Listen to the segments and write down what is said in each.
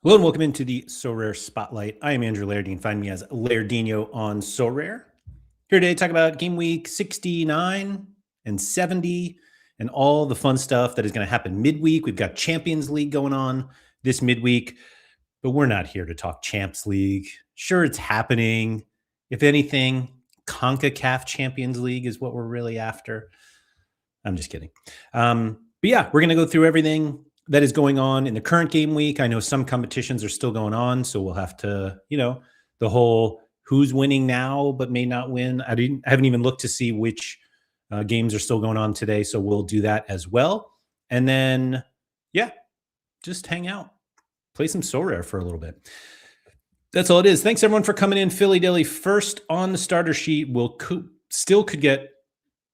Hello and welcome into the Sorare Spotlight. I am Andrew Laird. You can find me as Lairdino on Sorare. Here today to talk about game week 69 and 70 and all the fun stuff that is going to happen midweek. We've got Champions League going on this midweek, but we're not here to talk Champs League. Sure, it's happening. If anything, CONCACAF Champions League is what we're really after. I'm just kidding. But yeah, we're going to go through everything that is going on in the current game week. I know some competitions are still going on, so we'll have to, the whole who's winning now but may not win. I haven't even looked to see which games are still going on today, so we'll do that as well. And then, yeah, just hang out, play some Sorare for a little bit. That's all it is. Thanks, everyone, for coming in. Philly Dilly first on the starter sheet. Still could get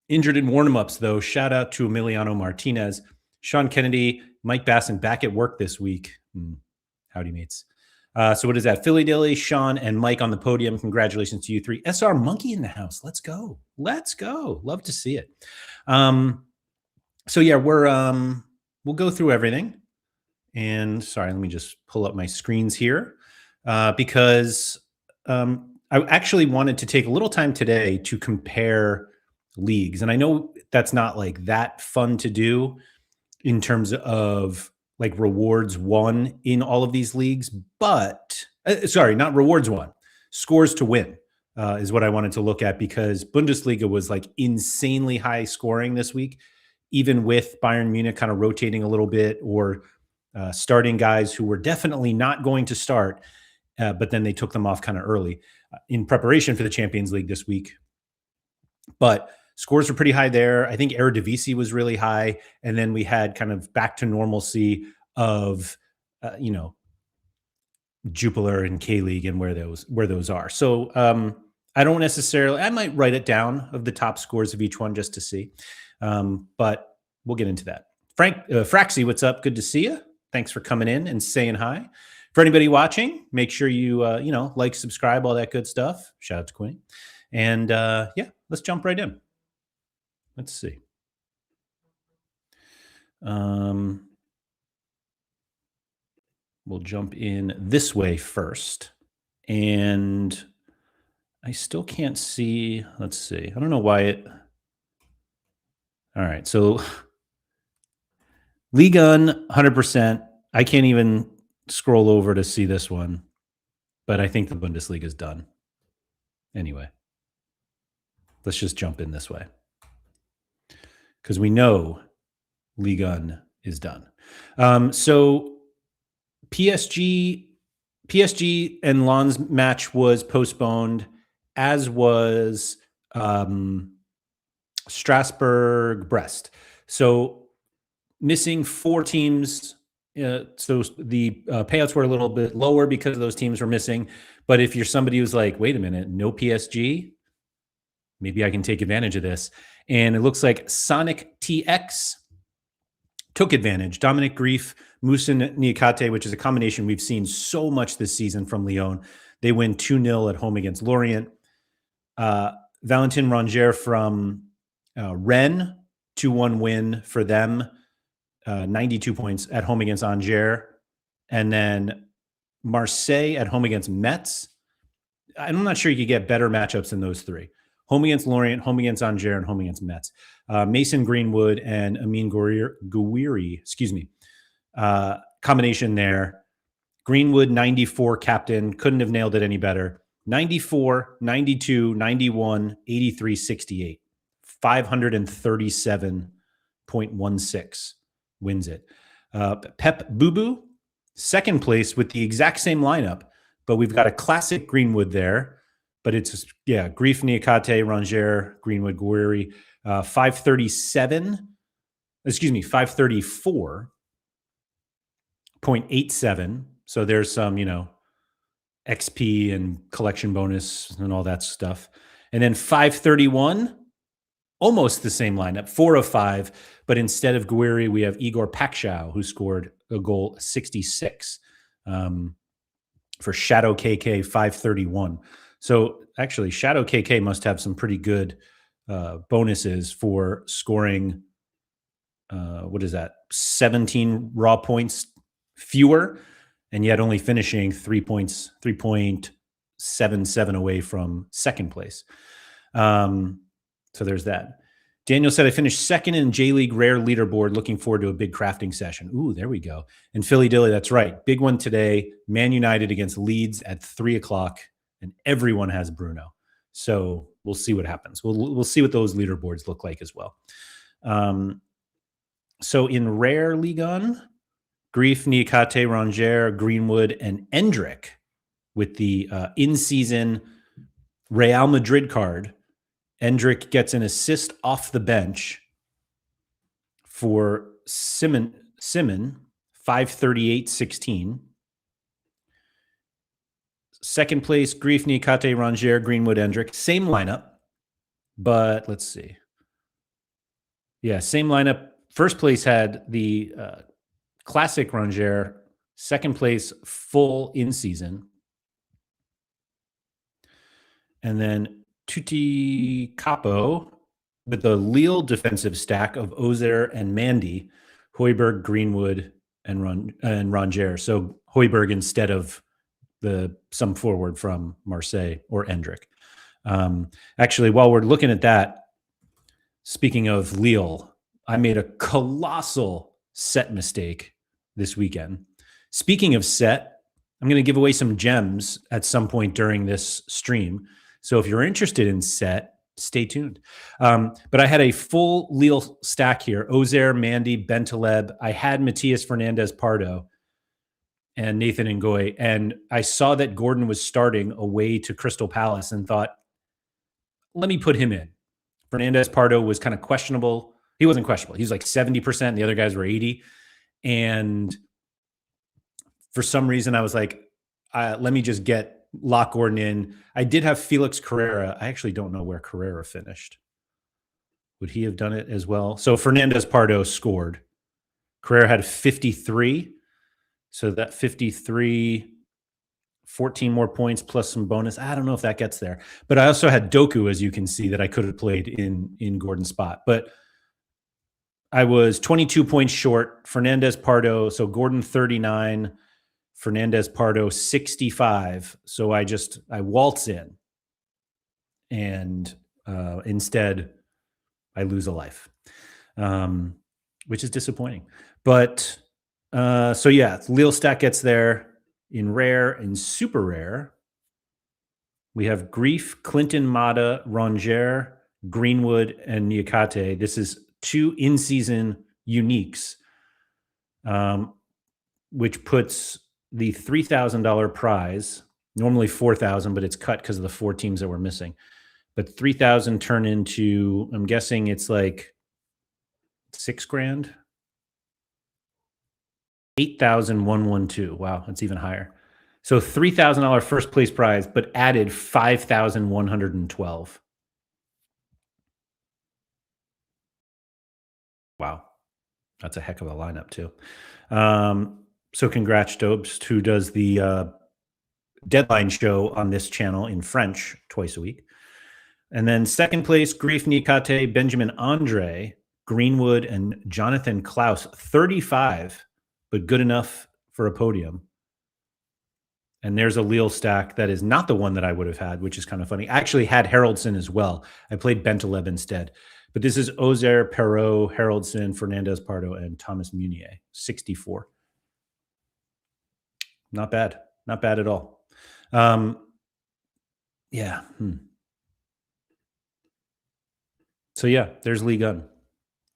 injured in warm-ups, though. Shout out to Emiliano Martinez. Sean Kennedy, Mike Basson back at work this week. Howdy, mates. So what is that? Philly Dilly, Sean, and Mike on the podium. Congratulations to you three. SR Monkey in the house. Let's go. Let's go. Love to see it. So yeah, we'll go through everything. And sorry, let me just pull up my screens here because I actually wanted to take a little time today to compare leagues. And I know that's not like that fun to do in terms of like rewards won in all of these leagues, but not rewards won, scores to win is what I wanted to look at, because Bundesliga was like insanely high scoring this week, even with Bayern Munich kind of rotating a little bit or starting guys who were definitely not going to start, but then they took them off kind of early in preparation for the Champions League this week. But scores were pretty high there. I think Eredivisie was really high. And then we had kind of back to normalcy of, Jupiler and K-League and where those are. So I might write it down of the top scores of each one just to see. But we'll get into that. Fraxy, what's up? Good to see you. Thanks for coming in and saying hi. For anybody watching, make sure you, like, subscribe, all that good stuff. Shout out to Quinn. And yeah, let's jump right in. Let's see. We'll jump in this way first. And I still can't see. Let's see. I don't know why it. All right. So Ligue 100%. I can't even scroll over to see this one. But I think the Bundesliga is done. Anyway, let's just jump in this way, because we know Ligue 1 is done. So PSG and Lens match was postponed, as was Strasbourg-Brest. So missing 4 teams. So the payouts were a little bit lower because those teams were missing. But if you're somebody who's like, wait a minute, no PSG, maybe I can take advantage of this. And it looks like Sonic TX took advantage. Dominic Grief, Musin Niakate, which is a combination we've seen so much this season from Lyon. They win 2-0 at home against Lorient. Valentin Rongier from Rennes, 2-1 win for them. 92 points at home against Angers. And then Marseille at home against Metz. I'm not sure you could get better matchups than those three. Home against Lorient, home against Angers, and home against Metz. Mason Greenwood and Amin Gouiri, combination there. Greenwood, 94 captain, couldn't have nailed it any better. 94, 92, 91, 83, 68. 537.16 wins it. Pep Bubu, second place with the exact same lineup, but we've got a classic Greenwood there. But it's, Grief, Niakate, Rongier, Greenwood, Gouiri, 534.87. So there's some, XP and collection bonus and all that stuff. And then 531, almost the same lineup, 4 of 5. But instead of Gouiri, we have Igor Pakshaw, who scored a goal 66 for Shadow KK, 531. So actually, Shadow KK must have some pretty good bonuses for scoring, 17 raw points fewer and yet only finishing 3.77 away from second place. So there's that. Daniel said, I finished second in J-League Rare leaderboard. Looking forward to a big crafting session. Ooh, there we go. And Philly Dilly, that's right. Big one today. Man United against Leeds at 3 o'clock, and everyone has Bruno. So we'll see what happens. We'll see what those leaderboards look like as well. So in Rare Ligue 1, Grief, Niakate, Ranger, Greenwood, and Endrick with the in-season Real Madrid card. Endrick gets an assist off the bench for Simon 538-16. Second place, Grief, Niakate, Ranger, Greenwood, Endrick. Same lineup, but let's see. Yeah, same lineup. First place had the classic Ranger. Second place, full in-season. And then Tutti Capo with the Lille defensive stack of Ozer and Mandy, Højbjerg, Greenwood, and Ranger. So Højbjerg instead of some forward from Marseille or Endrick. Actually, while we're looking at that, speaking of Lille, I made a colossal set mistake this weekend. Speaking of set, I'm going to give away some gems at some point during this stream. So if you're interested in set, stay tuned. But I had a full Lille stack here. Ozer, Mandy, Bentaleb. I had Matias Fernandez-Pardo and Nathan Ngoy. And I saw that Gordon was starting away to Crystal Palace and thought, let me put him in. Fernandez-Pardo was kind of questionable. He wasn't questionable. He was like 70%. The other guys were 80. And for some reason, I was like, let me just lock Gordon in. I did have Felix Carrera. I actually don't know where Carrera finished. Would he have done it as well? So Fernandez-Pardo scored. Carrera had 53. So that 53, 14 more points plus some bonus. I don't know if that gets there. But I also had Doku, as you can see, that I could have played in Gordon's spot. But I was 22 points short. Fernandez-Pardo, so Gordon 39, Fernandez-Pardo 65. So I waltz in, and instead I lose a life, which is disappointing. But so yeah, Lille stack gets there. In rare and super rare, we have Grief, Clinton, Mata, Ranger, Greenwood, and Niakate. This is 2 in-season uniques, which puts the $3,000 prize, normally $4,000, but it's cut because of the 4 teams that we're missing. But $3,000 turn into, I'm guessing it's like $6,000. 8,112. Wow, that's even higher. So $3,000 first place prize, but added 5,112. Wow, that's a heck of a lineup too. So congrats, Dobes, who does the deadline show on this channel in French twice a week. And then second place, Grief, Niakate, Benjamin Andre, Greenwood, and Jonathan Klaus, 35. But good enough for a podium. And there's a Lille stack that is not the one that I would have had, which is kind of funny. I actually had Haraldson as well. I played Bentaleb instead. But this is Ozer, Perrault, Haraldson, Fernandez-Pardo, and Thomas Munier, 64. Not bad. Not bad at all. Yeah. So yeah, there's Ligue 1.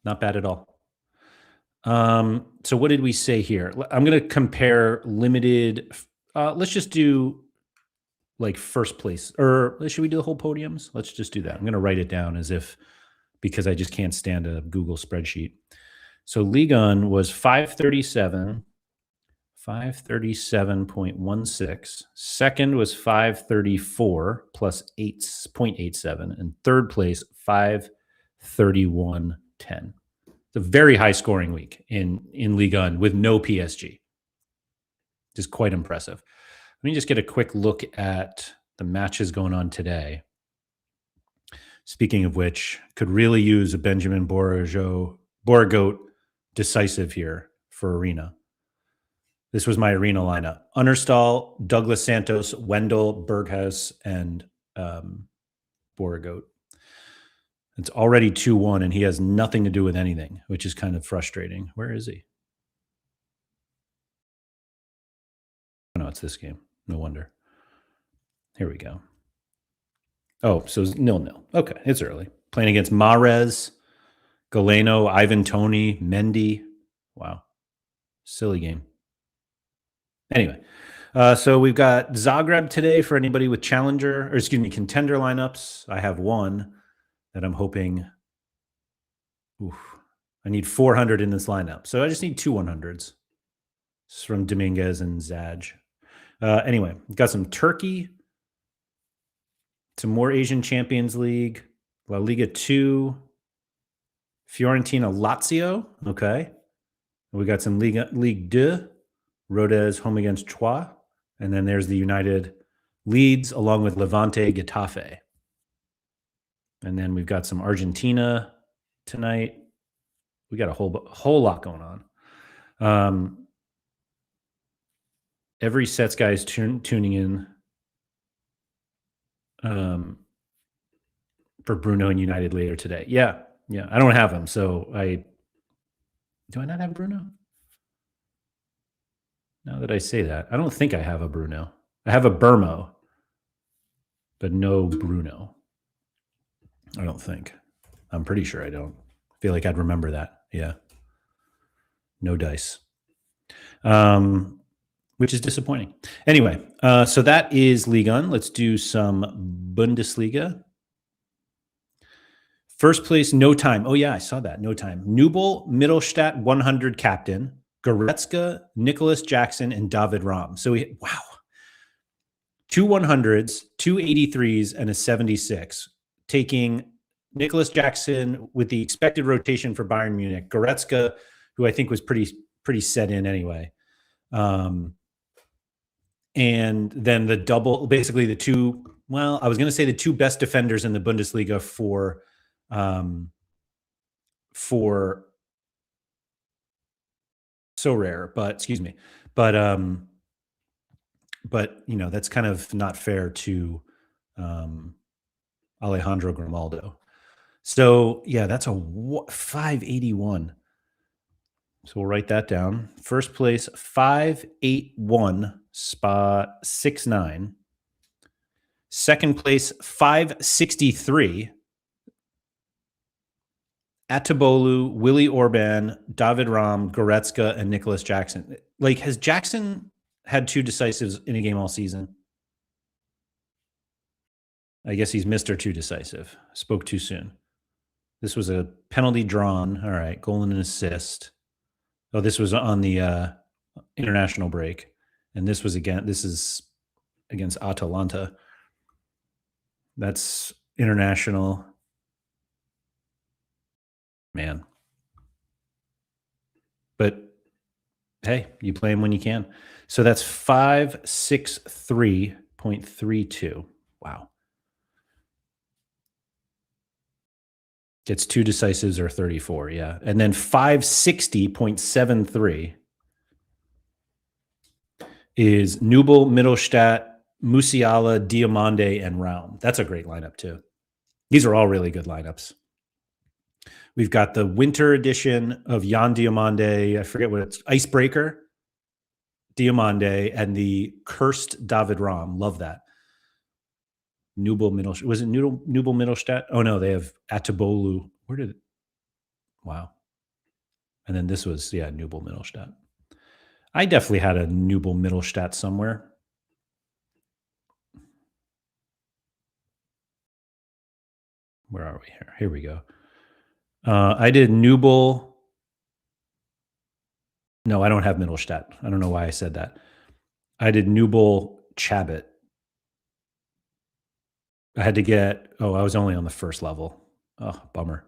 Not bad at all. So what did we say here? I'm going to compare limited. Let's just do like first place, or should we do the whole podiums? Let's just do that. I'm going to write it down because I just can't stand a Google spreadsheet. So Ligue 1 was 537.16. Second was 534 plus 8.87, and third place 531.10. It's a very high scoring week in Ligue 1 with no PSG. Just quite impressive. Let me just get a quick look at the matches going on today. Speaking of which, could really use a Benjamin Boragoat decisive here for Arena. This was my arena lineup. Understall, Douglas Santos, Wendell, Berghaus, and Beauregard. It's already 2-1, and he has nothing to do with anything, which is kind of frustrating. Where is he? Oh, no, it's this game. No wonder. Here we go. Oh, so it's 0-0. Okay, it's early. Playing against Mahrez, Galeno, Ivan Toney, Mendy. Wow. Silly game. Anyway, so we've got Zagreb today for anybody with contender lineups. I have one that I'm hoping. I need 400 in this lineup. So I just need 2 100s. It's from Dominguez and Zaj. Anyway, got some Turkey, some more Asian Champions League, La Liga 2, Fiorentina Lazio. Okay. We got some Ligue 2, Rodez home against Troyes. And then there's the United Leeds along with Levante Getafe. And then we've got some Argentina tonight. We got a whole lot going on. Every sets guy is tuning in for Bruno and United later today. Yeah. I don't have him, so do I not have Bruno? Now that I say that, I don't think I have a Bruno. I have a Burmo, but no Bruno. I don't think. I'm pretty sure I don't. I feel like I'd remember that. Yeah. No dice. Which is disappointing. Anyway, so that is Ligue 1. Let's do some Bundesliga. First place, no time. Oh, yeah, I saw that. No time. Nubel, Mittelstadt 100 captain, Goretzka, Nicholas Jackson, and David Raum. So, wow. 2 100s, 2 83s, and a 76. Taking Nicholas Jackson with the expected rotation for Bayern Munich. Goretzka, who I think was pretty set in anyway. And then the double, basically the two, I was going to say the two best defenders in the Bundesliga for Sorare, but excuse me. But that's kind of not fair to Alejandro Grimaldo. So yeah, that's a 581. So we'll write that down. First place, 581, spot 69. Second place, 563. Atebolu, Willie Orban, David Raum, Goretzka, and Nicholas Jackson. Like, has Jackson had 2 decisives in a game all season? I guess he's Mr. 2 decisive. Spoke too soon. This was a penalty drawn. All right, goal and an assist. Oh, this was on the international break. And this is against Atalanta. That's international. Man. But hey, you play him when you can. So that's 563.32. Wow. Gets 2 decisives or 34, yeah. And then 560.73 is Nubel, Mittelstadt, Musiala, Diomande, and Raum. That's a great lineup too. These are all really good lineups. We've got the winter edition of Jan Diomande. I forget what it's. Icebreaker, Diomande, and the cursed David Raum. Love that. Nubel Mittelstadt. Was it Nubel Mittelstadt? Oh, no, they have Atebolu. Where did it? Wow. And then this was, Nubel Mittelstadt. I definitely had a Nubel Mittelstadt somewhere. Where are we here? Here we go. I did Nubel. No, I don't have Mittelstadt. I don't know why I said that. I did Nubel Chabot. I had to get, I was only on the first level. Oh, bummer.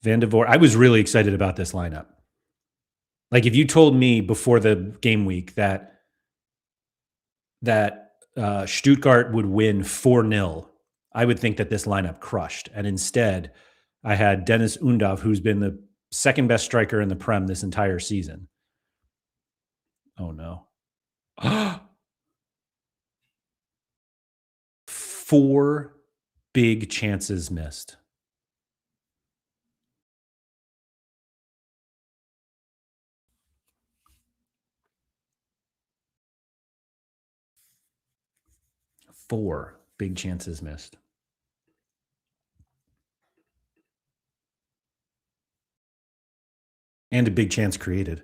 Van de Voort. I was really excited about this lineup. Like, if you told me before the game week that Stuttgart would win 4-0, I would think that this lineup crushed. And instead, I had Dennis Undav, who's been the second best striker in the Prem this entire season. Oh, no. 4 big chances missed. Four big chances missed. And a big chance created.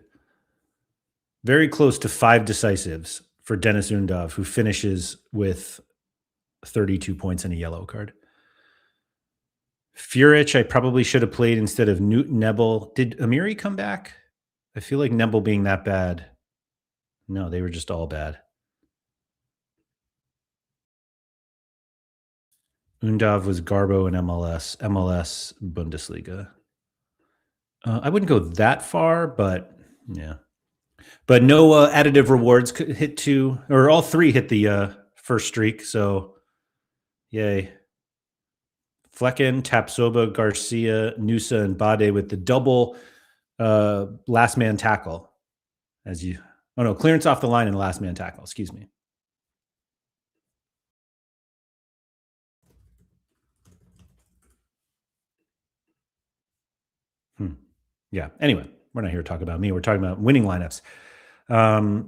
Very close to 5 decisives for Dennis Undav, who finishes with 32 points and a yellow card. Furich, I probably should have played instead of Newton Nebel. Did Amiri come back? I feel like Nebel being that bad. No, they were just all bad. Undav was Garbo in MLS Bundesliga. I wouldn't go that far, but yeah. But no additive rewards could hit 2, or all 3 hit the first streak. So, yay. Flecken, Tapsoba, Garcia, Nusa, and Bade with the double last man tackle. Clearance off the line and last man tackle. Excuse me. Yeah. Anyway, we're not here to talk about me. We're talking about winning lineups.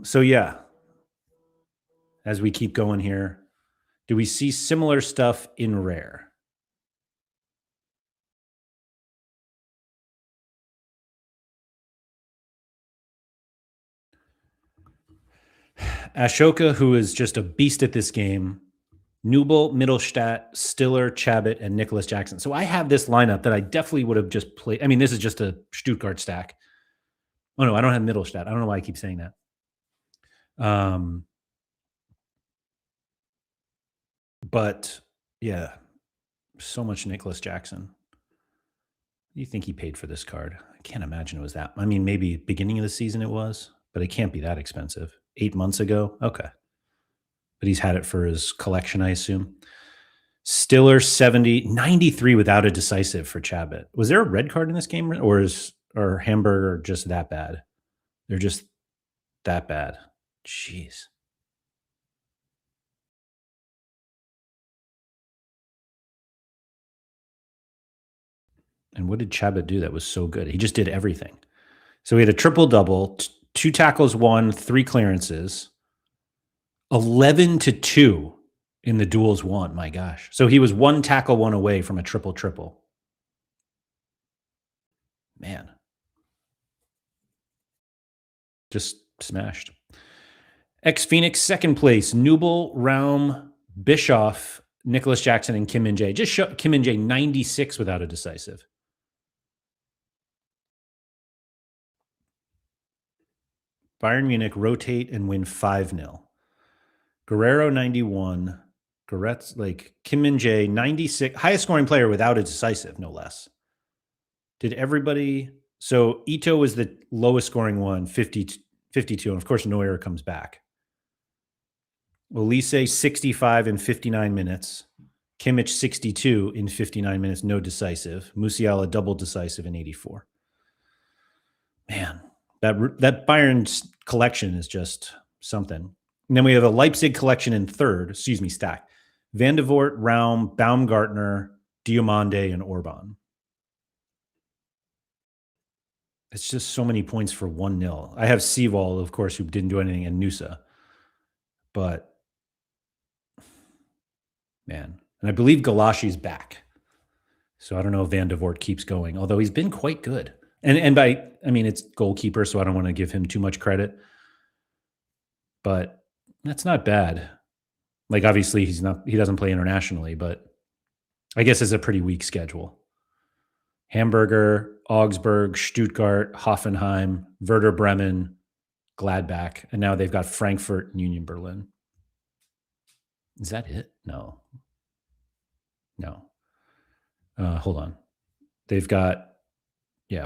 So yeah, as we keep going here, do we see similar stuff in rare? Ashoka, who is just a beast at this game. Nubel, Mittelstadt, Stiller, Chabot, and Nicholas Jackson. So I have this lineup that I definitely would have just played. I mean, this is just a Stuttgart stack. Oh no, I don't have Mittelstadt. I don't know why I keep saying that. But yeah, so much Nicholas Jackson. What do you think he paid for this card? I can't imagine it was that. I mean, maybe beginning of the season it was, but it can't be that expensive. 8 months ago? Okay. But he's had it for his collection, I assume. Stiller 70, 93 without a decisive for Chabot. Was there a red card in this game, or Hamburger just that bad? They're just that bad. Jeez. And what did Chabot do that was so good? He just did everything. So he had a triple double, 2 tackles, 1, 3 clearances, 11-2 in the duels won. My gosh. So he was 1 tackle, 1 away from a triple. Man. Just smashed. Ex-Phoenix, second place. Nubel, Raum, Bischoff, Nicholas Jackson, and Kim Min-jae. Just show Kim Min-jae 96 without a decisive. Bayern Munich rotate and win 5-0. Guerrero 91. Kim Min-jae 96. Highest scoring player without a decisive, no less. Did everybody... So Ito was the lowest scoring one, 52. And of course, Neuer comes back. Olise 65 in 59 minutes. Kimmich 62 in 59 minutes, no decisive. Musiala double decisive in 84. Man, that Bayern's collection is just something. And then we have a Leipzig collection in third, stack. Van de Voort, Raum, Baumgartner, Diomande, and Orban. It's just so many points for 1-0. I have Seawall, of course, who didn't do anything, and Nusa. But, man. And I believe Galashi's back. So I don't know if Van de Voort keeps going, although he's been quite good. It's goalkeeper, so I don't want to give him too much credit. But that's not bad. Like, obviously, he doesn't play internationally, but I guess it's a pretty weak schedule. Hamburger, Augsburg, Stuttgart, Hoffenheim, Werder Bremen, Gladbach, and now they've got Frankfurt and Union Berlin. Is that it? No. Hold on. They've got,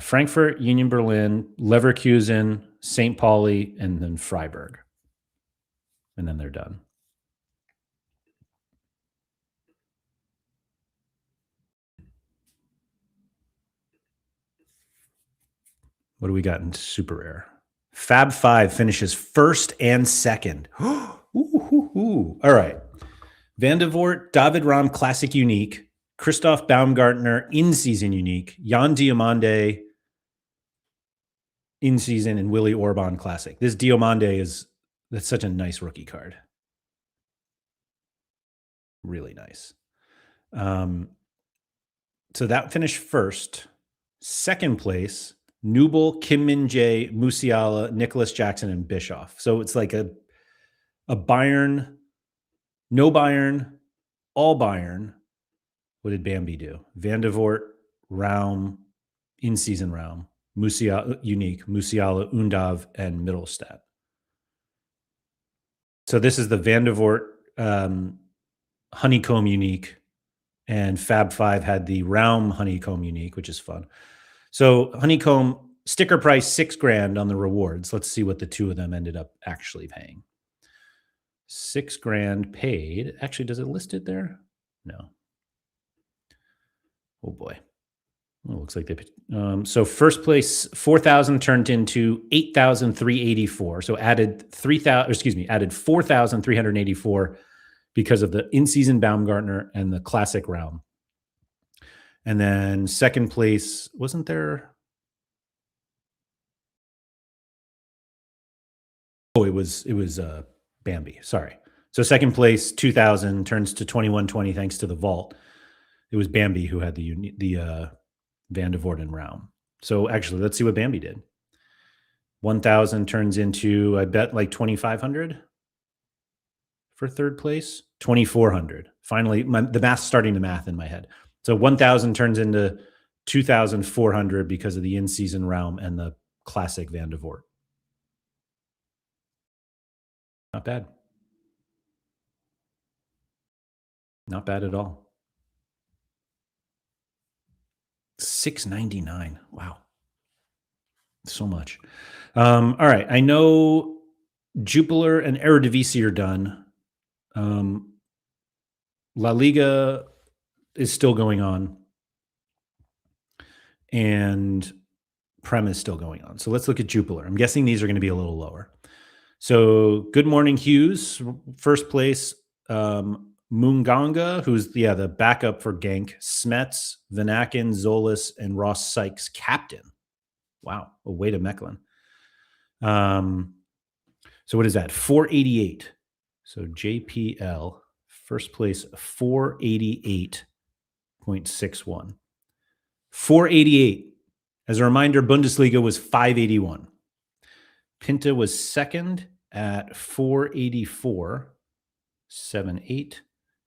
Frankfurt, Union Berlin, Leverkusen, St. Pauli, and then Freiburg. And then they're done. What do we got in super rare? Fab Five finishes first and second. All right. Van de Voort, David Rahm Classic Unique, Christoph Baumgartner In-Season Unique, Jan Diomande In-Season, and Willie Orban Classic. This Diomande that's such a nice rookie card. Really nice. So that finished first. Second place, Newble, Kim Min Jae, Musiala, Nicholas Jackson, and Bischoff. So it's like a Bayern, no Bayern, all Bayern. What did Bambi do? Van de Voort, Raum, In-Season Raum, Musiala, Unique, Musiala, Undav, and Mittelstadt. So this is the Van de Voort Honeycomb Unique, and Fab Five had the Raum Honeycomb Unique, which is fun. So Honeycomb sticker price $6,000 on the rewards. Let's see what the two of them ended up actually paying. $6,000 paid. Actually, does it list it there? No. Oh boy. Well, it looks like they. So first place 4,000 turned into 8,384. So added 3,000. Excuse me, added 4,384 because of the in-season Baumgartner and the classic Raum. And then second place, wasn't there? Oh, it was Bambi. Sorry. So second place 2,000 turns to 2,120 thanks to the vault. It was Bambi who had the Van de Voort and Raum. So actually, let's see what Bambi did. 1,000 turns into, I bet, like 2,500 for third place. 2,400. Finally, the math's starting to math in my head. So 1,000 turns into 2,400 because of the in-season Raum and the classic Van de Voort. Not bad. Not bad at all. $6.99. Wow. So much. All right. I know Jupiler and Eredivisie are done. La Liga is still going on. And Prem is still going on. So let's look at Jupiler. I'm guessing these are going to be a little lower. So Good Morning Hughes, first place. Munganga, who's the backup for Genk, Smets, Vanaken, Zolas, and Ross Sykes, captain. Wow, away to Mechelen. So what is that? 488. So JPL, first place, 488.61. 488. As a reminder, Bundesliga was 581. Pinta was second at 484.78.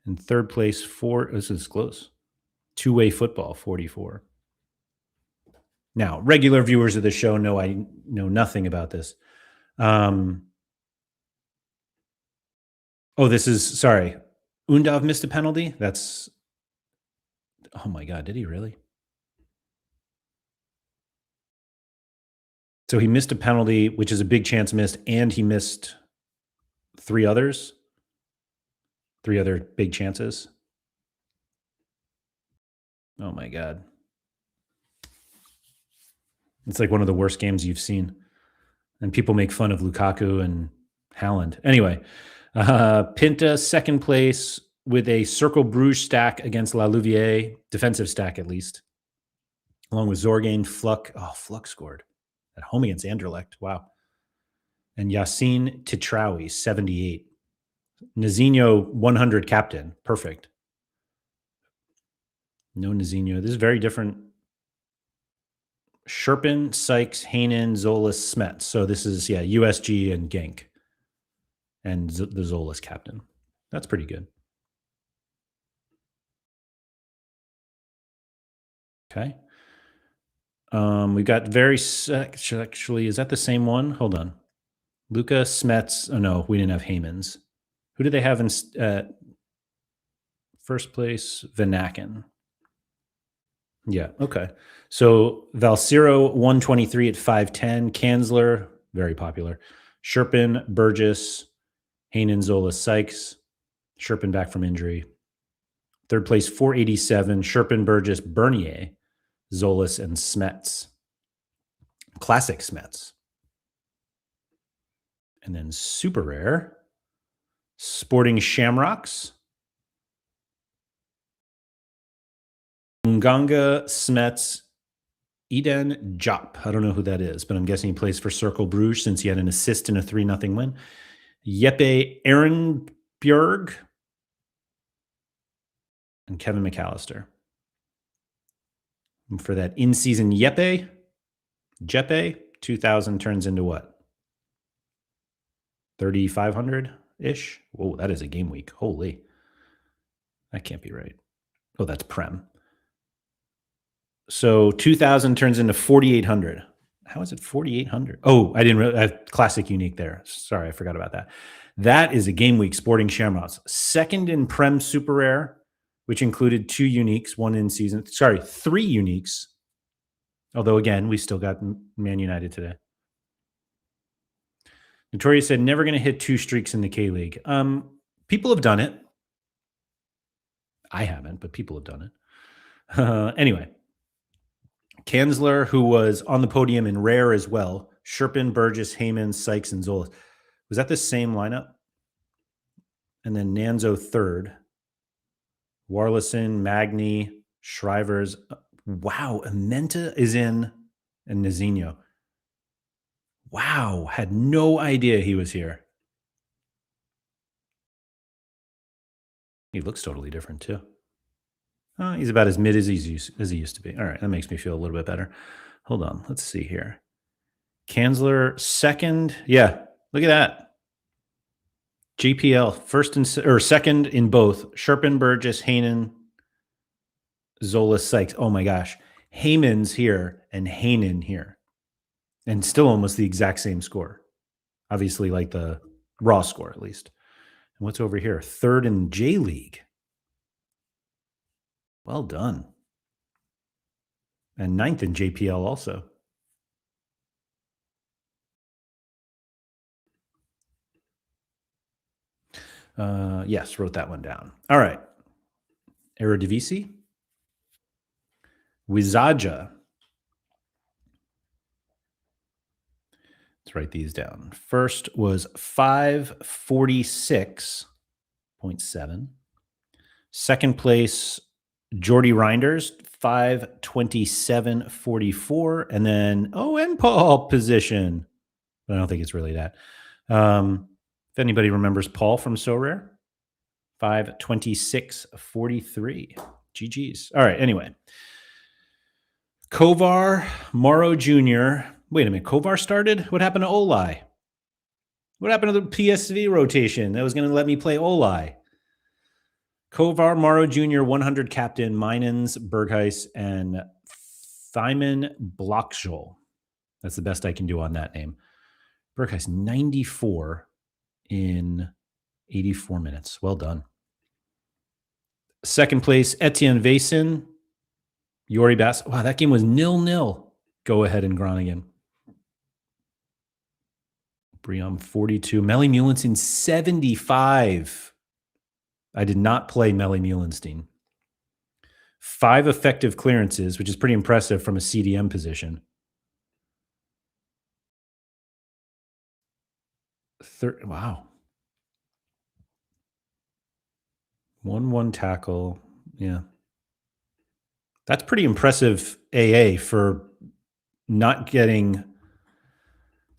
And third place, this is close. Two-way football, 44. Now, regular viewers of the show know I know nothing about this. Sorry. Undav missed a penalty? Oh my God, did he really? So he missed a penalty, which is a big chance missed, and he missed three other big chances. Oh my God. It's like one of the worst games you've seen. And people make fun of Lukaku and Haaland. Anyway, Pinta, second place with a Cercle Bruges stack against La Louvière, defensive stack at least, along with Zorgain, Fluck. Oh, Fluck scored at home against Anderlecht. Wow. And Yassine Titraoui, 78. Nazinho, 100 captain. Perfect. No Nazinho. This is very different. Sherpin, Sykes, Hainen, Zolas, Smets. So this is, USG and Genk. And the Zolas captain. That's pretty good. Okay. We've got actually, is that the same one? Hold on. Luca, Smets. Oh, no, we didn't have Haymans. Who did they have in first place? Vanaken. Yeah, okay. So Valciro, 123 at 5'10". Kanzler, very popular. Sherpin, Burgess, Hainen, Zola, Sykes. Sherpin back from injury. Third place, 487. Sherpin, Burgess, Bernier, Zolas, and Smets. Classic Smets. And then super rare, Sporting Shamrocks, Nganga Smets Eden Jop. I don't know who that is, but I'm guessing he plays for Cercle Bruges since he had an assist in a 3-0 win. Jeppe Ehrenbjerg and Kevin McAllister. And for that in-season Jeppe, 2,000 turns into what? 3,500-ish? Whoa, that is a game week. Holy. That can't be right. Oh, that's Prem. So 2,000 turns into 4,800. How is it 4,800? Oh, I didn't really. Classic unique there. Sorry, I forgot about that. That is a game week Sporting Shamrocks. Second in Prem Super Rare, which included 2 uniques, 3 uniques. Although, again, we still got Man United today. Notorious said, never going to hit 2 streaks in the K-League. People have done it. I haven't, but people have done it. Anyway. Kanzler, who was on the podium in rare as well. Sherpin, Burgess, Heyman, Sykes, and Zolas. Was that the same lineup? And then Nanzo third. Warlison, Magny, Shrivers. Wow, Amenta is in, and Nazinho. Wow, had no idea he was here. He looks totally different too. He's about as mid as he used to be. All right, that makes me feel a little bit better. Hold on, let's see here. Kanzler second. Yeah, look at that. JPL second in both. Sherpin, Burgess, Heyman, Zola, Sykes. Oh my gosh. Heyman's here and Heyman here. And still almost the exact same score. Obviously, like the raw score at least. And what's over here? Third in J League. Well done. And 9th in JPL also. Yes, wrote that one down. All right. Eredivisie. Wizaja. Let's write these down. First was 546.7. Second place, Jordy Reinders, 527.44. And then, and Paul position. But I don't think it's really that. If anybody remembers Paul from So Rare, 526.43. GG's. All right, anyway. Kovar, Morrow Jr. Wait a minute, Kovar started? What happened to Olai? What happened to the PSV rotation that was going to let me play Olai? Kovar, Morrow Jr., 100 captain, Minens, Berghuis, and Thyman Blockschol. That's the best I can do on that name. Berghuis, 94 in 84 minutes. Well done. Second place, Etienne Vason, Yori Bass. Wow, that game was 0-0. Go ahead and Groningen. Briam, 42. Melly Mulenstein, 75. I did not play Melly Mulenstein. 5 effective clearances, which is pretty impressive from a CDM position. Wow. 1-1 tackle. Yeah. That's pretty impressive AA for not getting,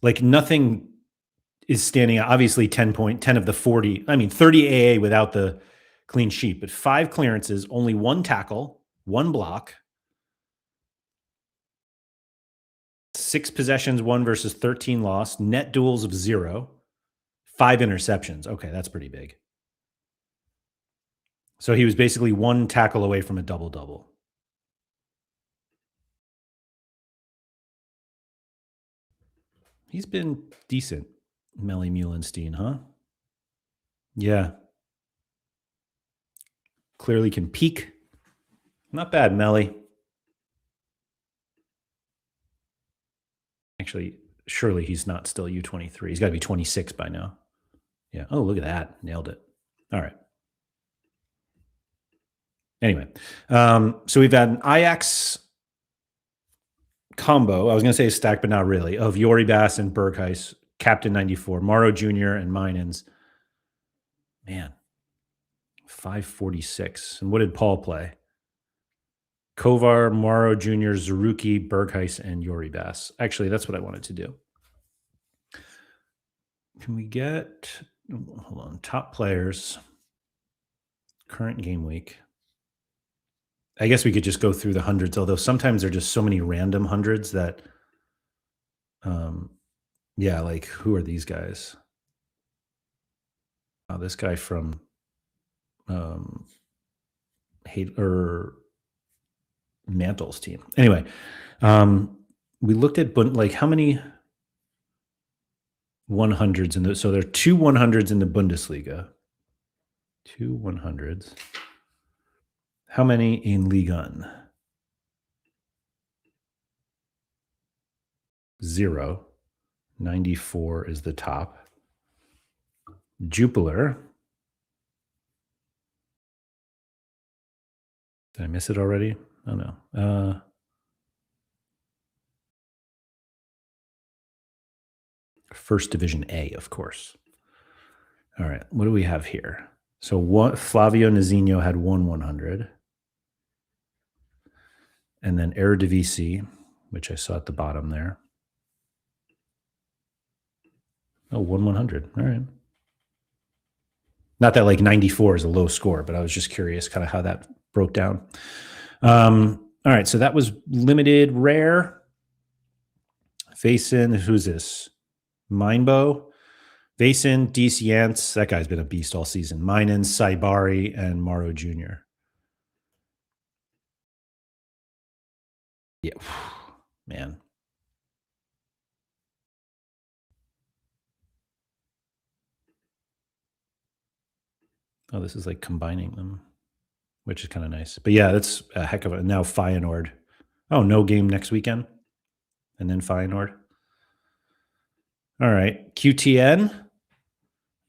like, nothing is standing out. Obviously 10 of the 40. I mean, 30 AA without the clean sheet, but 5 clearances, only 1 tackle, 1 block, 6 possessions, 1 versus 13 lost, net duels of 0, 5 interceptions. Okay, that's pretty big. So he was basically 1 tackle away from a double-double. He's been decent, Melly Mulenstein, huh? Yeah. Clearly can peak. Not bad, Melly. Actually, surely he's not still U23. He's got to be 26 by now. Yeah. Oh, look at that. Nailed it. All right. Anyway, so we've had an Ajax combo. I was going to say a stack, but not really, of Yori Bass and Berghuis. Captain 94, Morrow Jr. and Minans. Man, 546. And what did Paul play? Kovar, Morrow Jr., Zaruki, Berghuis, and Yori Bass. Actually, that's what I wanted to do. Can we get, hold on, top players, current game week. I guess we could just go through the hundreds, although sometimes there are just so many random hundreds that, yeah, like who are these guys? Oh, this guy from Mantle's team. Anyway, we looked at like how many 100s in the, so there are 2 100s in the Bundesliga. 2 100s. How many in Ligue? 0. 94 is the top. Jupiler. Did I miss it already? Oh, no. First Division A, of course. All right. What do we have here? So Flavio Nazinho had 1 100. And then Eredivisie, which I saw at the bottom there. Oh, 1 100. All right. Not that like 94 is a low score, but I was just curious kind of how that broke down. All right. So that was limited rare. Vason, who's this? Mindbow. Vason, DC Yance. That guy's been a beast all season. Minan, Saibari, and Morrow Jr. Yeah. Man. Oh, this is like combining them, which is kind of nice. But yeah, that's a heck of a, now Feyenoord. Oh, no game next weekend. And then Feyenoord. All right. QTN,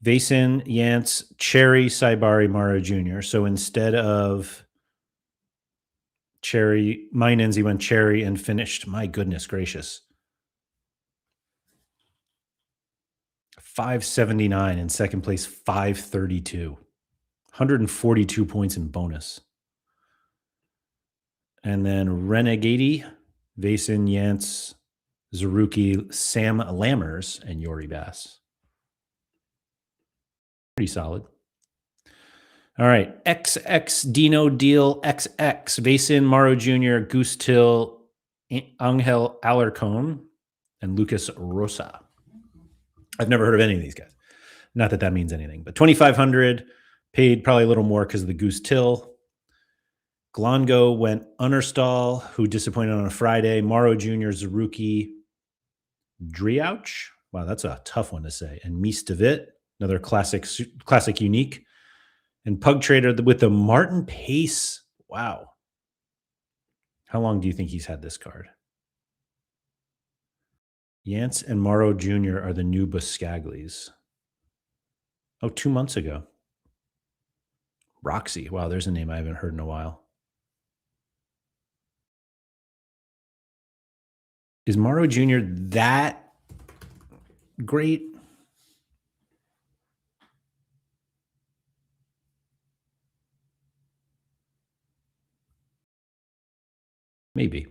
Vason, Yance, Cherry, Saibari, Morrow Jr. So instead of Cherry, Minans, he went Cherry and finished. My goodness gracious. 579 in second place, 532. 142 points in bonus. And then Renegade, Vason, Yance, Zaruki, Sam Lammers, and Yori Bass. Pretty solid. All right. XX Dino Deal XX. Vason, Morrow Jr., Goose Till, Angel Alarcon, and Lucas Rosa. I've never heard of any of these guys. Not that that means anything, but 2,500 paid probably a little more because of the Goose Till. Glongo went Unerstal, who disappointed on a Friday. Morrow Jr., Zaruki, Driouch. Wow, that's a tough one to say. And Mies de Wit, another classic unique. And Pug Trader with the Martin Pace. Wow. How long do you think he's had this card? Yance and Morrow Jr. are the new Buscaglis. Oh, 2 months ago. Roxy. Wow, there's a name I haven't heard in a while. Is Morrow Jr. that great? Maybe.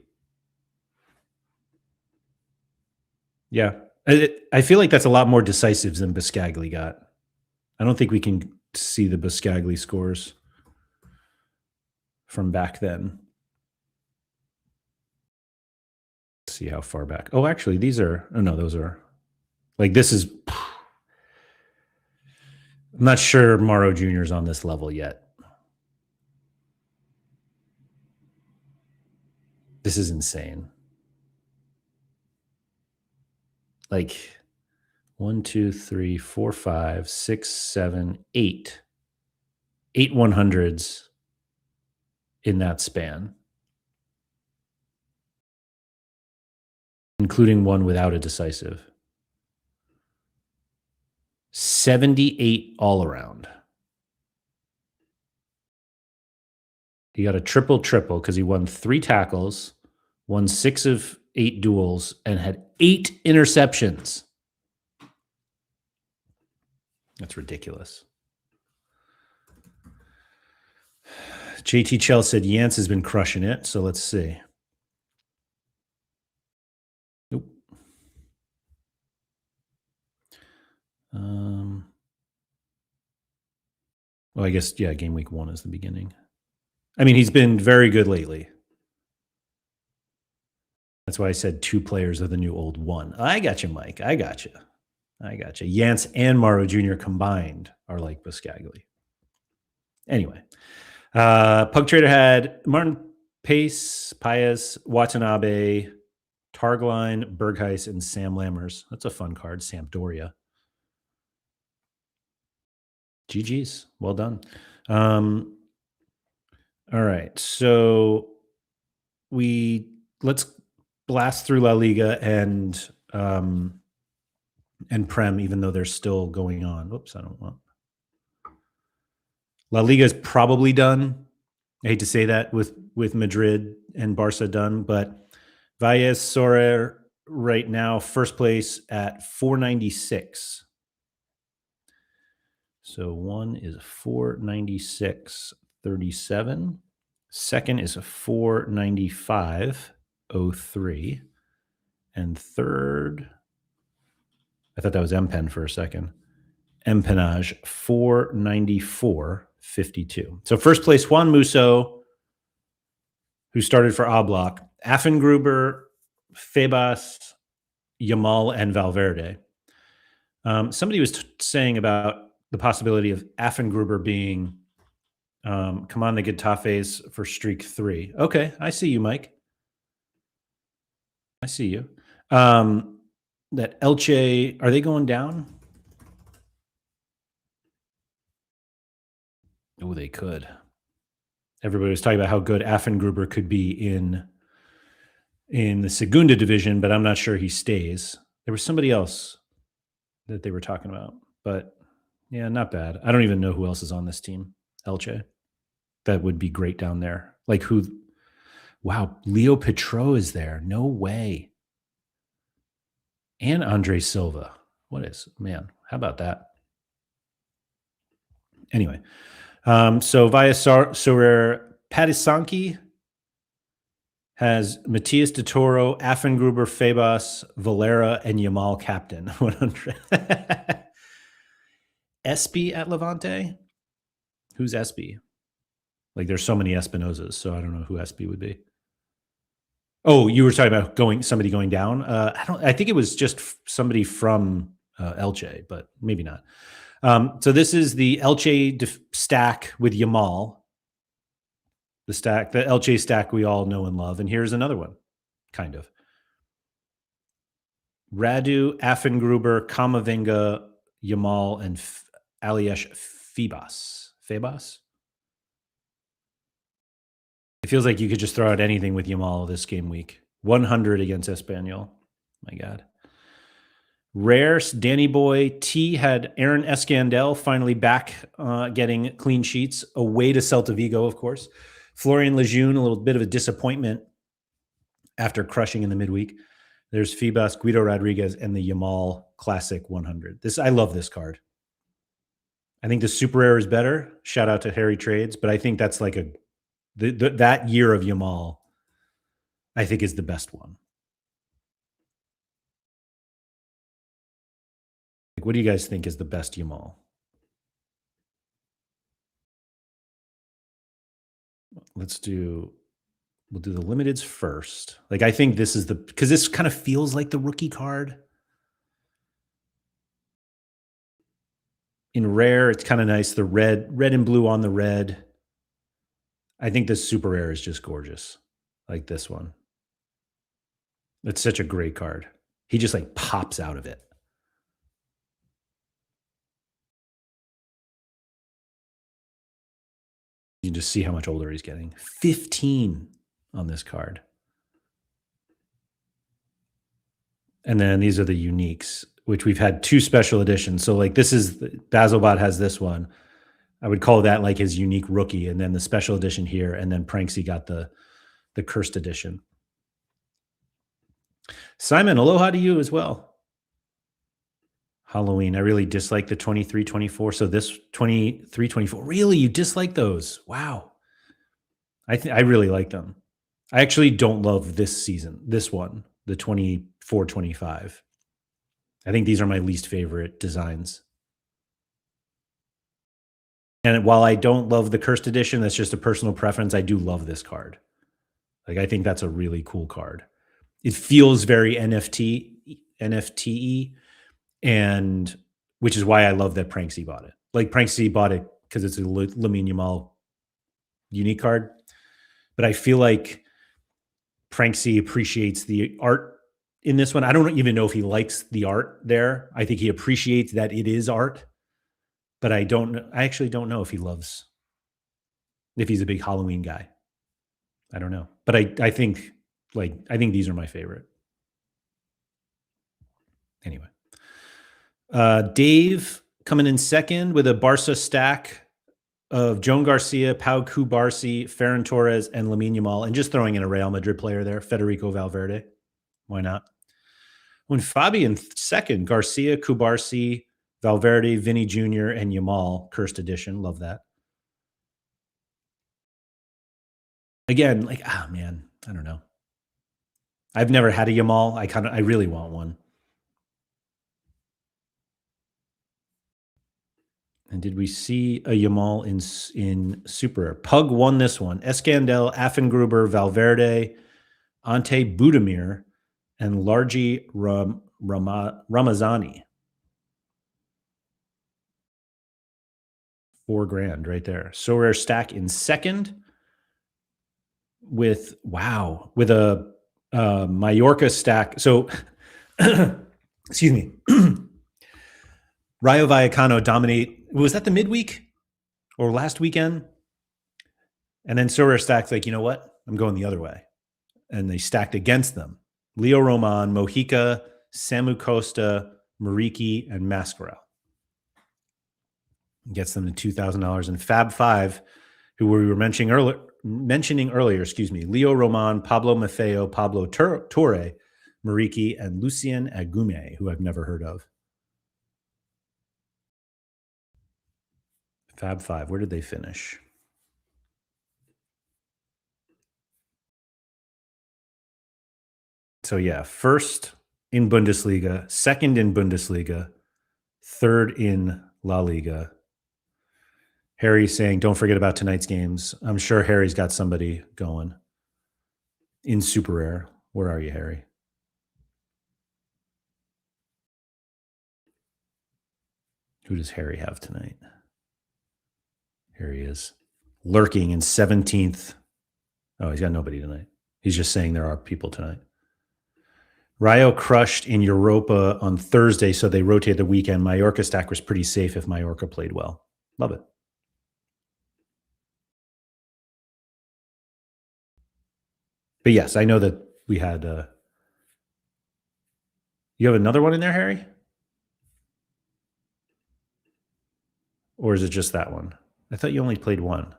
Yeah. I feel like that's a lot more decisive than Buscagli got. I don't think we can see the Buscagli scores from back then. Let's see how far back. Oh, actually, these are, oh no, those are, like this is, I'm not sure Morrow Jr. is on this level yet. This is insane. Like 1, 2, 3, 4, 5, 6, 7, 8. 8 100s in that span, including one without a decisive. 78 all around. He got a triple because he won 3 tackles, won 6 of 8 duels, and had 8 interceptions. That's ridiculous. JT Chell said Yance has been crushing it, so let's see. Nope. Well, I guess, yeah, game week 1 is the beginning. I mean, he's been very good lately. That's why I said 2 players of the new old 1. I got you, Mike. I got you. Yance and Mauro Jr. combined are like Biscagli. Anyway, Pug Trader had Martin Paes, Watanabe, Targline, Berghuis, and Sam Lammers. That's a fun card. Sampdoria. GG's. Well done. All right. So let's blast through La Liga and Prem, even though they're still going on. Whoops, I don't want. La Liga is probably done. I hate to say that with Madrid and Barca done, but Valles Sorare right now, first place at 496. So 1 is 496.37. Second is a 495.03. And third, I thought that was MPen for a second. Empenage 494.52. So first place, Juan Musso, who started for Oblak, Affengruber, Febas, Yamal, and Valverde. Somebody was saying about the possibility of Affengruber being come on the Getafes for streak 3. Okay, I see you, Mike. I see you. That Elche, are they going down? Oh, they could. Everybody was talking about how good Affengruber could be in the Segunda division, but I'm not sure he stays. There was somebody else that they were talking about, but yeah, not bad. I don't even know who else is on this team, Elche. That would be great down there. Like who? Wow, Leo Petro is there. No way. And Andre Silva. Man, how about that? Anyway, so via Sorare, Patisanki has Matias de Toro, Affengruber, Febas, Valera, and Yamal captain. 100. Espy at Levante? Who's Espy? Like there's so many Espinosas, so I don't know who Espy would be. Oh, you were talking about somebody going down? I think it was just somebody from Elche, but maybe not. So this is the Elche stack with Yamal. The Elche stack we all know and love. And here's another one, kind of. Radu, Affengruber, Kamavinga, Yamal, and Aliesh Febas. Febas? It feels like you could just throw out anything with Yamal this game week. 100 against Espanyol. My God. Rare, Danny Boy, T had Aaron Escandel finally back getting clean sheets away to Celta Vigo, of course. Florian Lejeune, a little bit of a disappointment after crushing in the midweek. There's Febas, Guido Rodriguez, and the Yamal Classic 100. I love this card. I think the Super Rare is better. Shout out to Harry Trades, but I think that's like that year of Yamal, I think, is the best one. What do you guys think is the best Yamal? We'll do the limiteds first. Like, I think this is because this kind of feels like the rookie card. In rare, it's kind of nice. The red and blue on the red. I think this super rare is just gorgeous. Like this one. It's such a great card. He just like pops out of it. You can just see how much older he's getting. 15 on this card. And then these are the uniques, which we've had 2 special editions. So like this is, Basilbot has this one. I would call that like his unique rookie. And then the special edition here. And then Pranksy got the cursed edition. Simon, aloha to you as well. Halloween. I really dislike the 23-24. So this 23-24. Really? You dislike those? Wow. I really like them. I actually don't love this season, this one, the 24-25. I think these are my least favorite designs. And while I don't love the cursed edition, that's just a personal preference. I do love this card. Like, I think that's a really cool card. It feels very NFT, and which is why I love that Pranksy bought it. Like, Pranksy bought it because it's a Lamine Yamal unique card. But I feel like Pranksy appreciates the art in this one. I don't even know if he likes the art there. I think he appreciates that it is art, but I actually don't know if he's a big Halloween guy. I don't know. But I think these are my favorite. Anyway. Dave coming in second with a Barca stack of Joan Garcia, Pau Cubarsí, Ferran Torres, and Lamine Yamal, and just throwing in a Real Madrid player there, Federico Valverde. Why not? When Fabian second, Garcia, Cubarsí, Valverde, Vinny Jr., and Yamal, cursed edition. Love that. Again, like, man, I don't know. I've never had a Yamal. I really want one. And did we see a Yamal in Super? Pug won this one. Eskandel, Affengruber, Valverde, Ante Budimir, and Largi Ramazani. $4,000 right there. Sorare stack in second with a Mallorca stack. So, excuse me. Rayo Vallecano dominate. Was that the midweek or last weekend? And then Sorare stack's like, you know what? I'm going the other way. And they stacked against them. Leo Roman, Mojica, Samu Costa, Mariki, and Mascarell. Gets them to $2,000. And Fab Five, who we were mentioning earlier, Leo Roman, Pablo Maffeo, Pablo Torre, Mariki, and Lucien Agume, who I've never heard of. Fab Five, where did they finish? So yeah, first in Bundesliga, second in Bundesliga, third in La Liga. Harry's saying, don't forget about tonight's games. I'm sure Harry's got somebody going in Super Rare. Where are you, Harry? Who does Harry have tonight? Here he is, lurking in 17th. Oh, he's got nobody tonight. He's just saying there are people tonight. Rayo crushed in Europa on Thursday, so they rotated the weekend. Mallorca stack was pretty safe if Mallorca played well. Love it. But yes, I know that we had... you have another one in there, Harry? Or is it just that one? I thought you only played one. I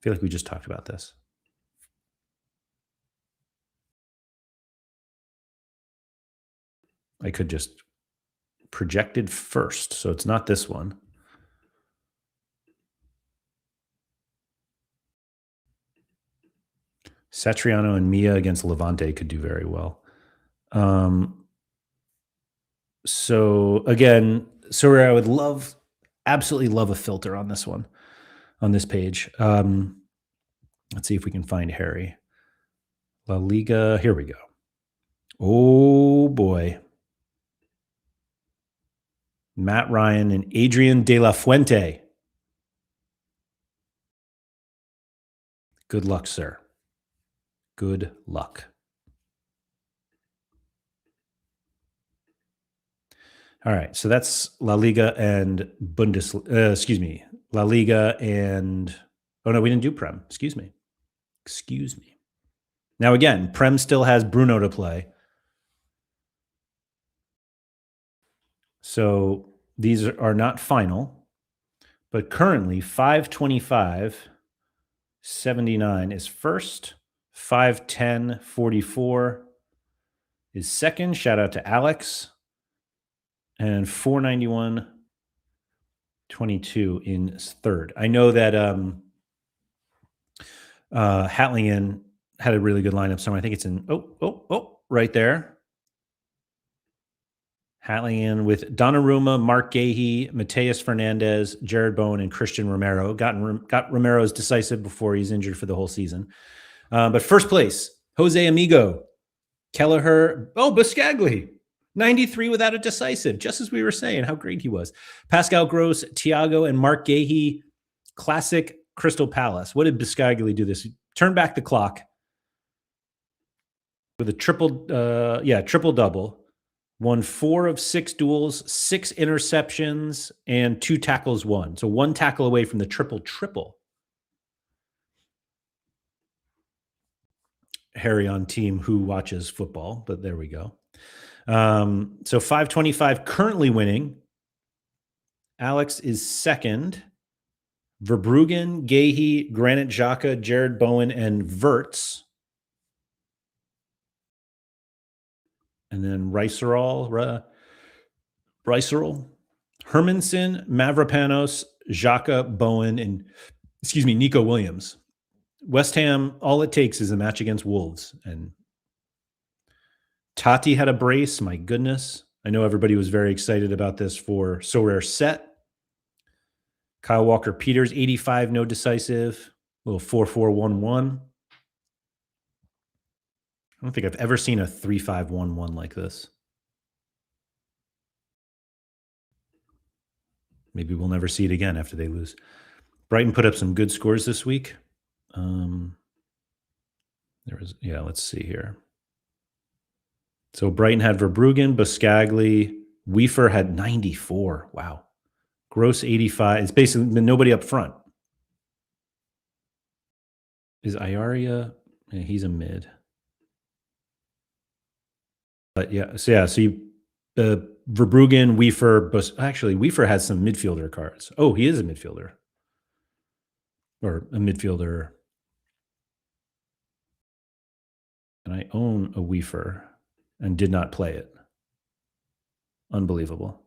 feel like we just talked about this. I could just projected first, so it's not this one. Satriano and Mia against Levante could do very well. So again, Sorare, I would absolutely love a filter on this one, on this page. Let's see if we can find Harry. La Liga, here we go. Oh boy. Matt Ryan and Adrian De La Fuente. Good luck, sir. Good luck. All right, so that's La Liga and Bundesliga. La Liga and... Oh, no, we didn't do Prem. Excuse me. Now, again, Prem still has Bruno to play. So these are not final, but currently 525.79 is first, 510.44 is second. Shout out to Alex. and 491.22 in third. I know that Hatlingen had a really good lineup somewhere. I think it's in right there. Hatlingen with Donnarumma, Mark Gahey, Mateus Fernandez, Jared Bowen, and Christian Romero. Got Romero's decisive before he's injured for the whole season. But first place, Jose Amigo, Kelleher, Biscagli, 93 without a decisive, just as we were saying how great he was. Pascal Gross, Thiago, and Mark Gahey, classic Crystal Palace. What did Biscagli do this? Turn back the clock with a triple-double. Won 4 of 6 duels, 6 interceptions, and 2 tackles won. So 1 tackle away from the triple-triple. Harry on team who watches football, but there we go. So 525 currently winning. Alex is second. Verbruggen, Gahey, Granit Xhaka, Jared Bowen, and Verts. And then Ricerol, Hermanson, Mavropanos, Xhaka, Bowen, and Nico Williams. West Ham, all it takes is a match against Wolves. And Tati had a brace. My goodness. I know everybody was very excited about this for So Rare Set. Kyle Walker-Peters, 85, no decisive. A little 4-4-1-1. I don't think I've ever seen a 3-5-1-1 like this. Maybe we'll never see it again after they lose. Brighton put up some good scores this week. Let's see here. So Brighton had Verbruggen, Biscagli, Weaver had 94. Wow. Gross 85. It's basically been nobody up front. Is Ayaria? Yeah, he's a mid. But Verbruggen, Weaver, actually Weaver has some midfielder cards. Oh, he is a midfielder. Or a midfielder. And I own a Weaver and did not play it. Unbelievable.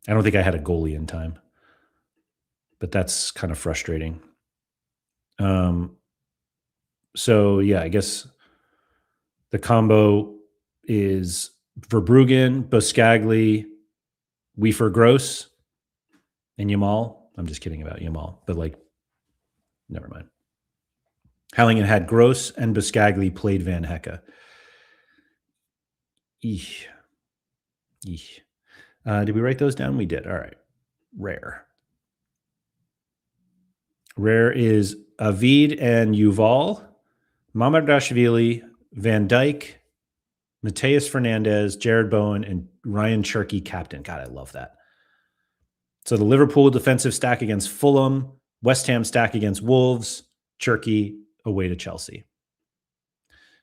I don't think I had a goalie in time. But that's kind of frustrating. I guess the combo is Verbruggen, Biscagli, Weaver, Gross, and Yamal. I'm just kidding about Yamal, but never mind. Hellingen had Gross and Biscagli played Van Hecke. Eesh. Did we write those down? We did. All right. Rare. Rare is Avid and Yuval, Mamardashvili, Van Dijk, Mateus Fernandez, Jared Bowen, and Ryan Cherky captain. God, I love that. So the Liverpool defensive stack against Fulham, West Ham stack against Wolves, Cherky away to Chelsea.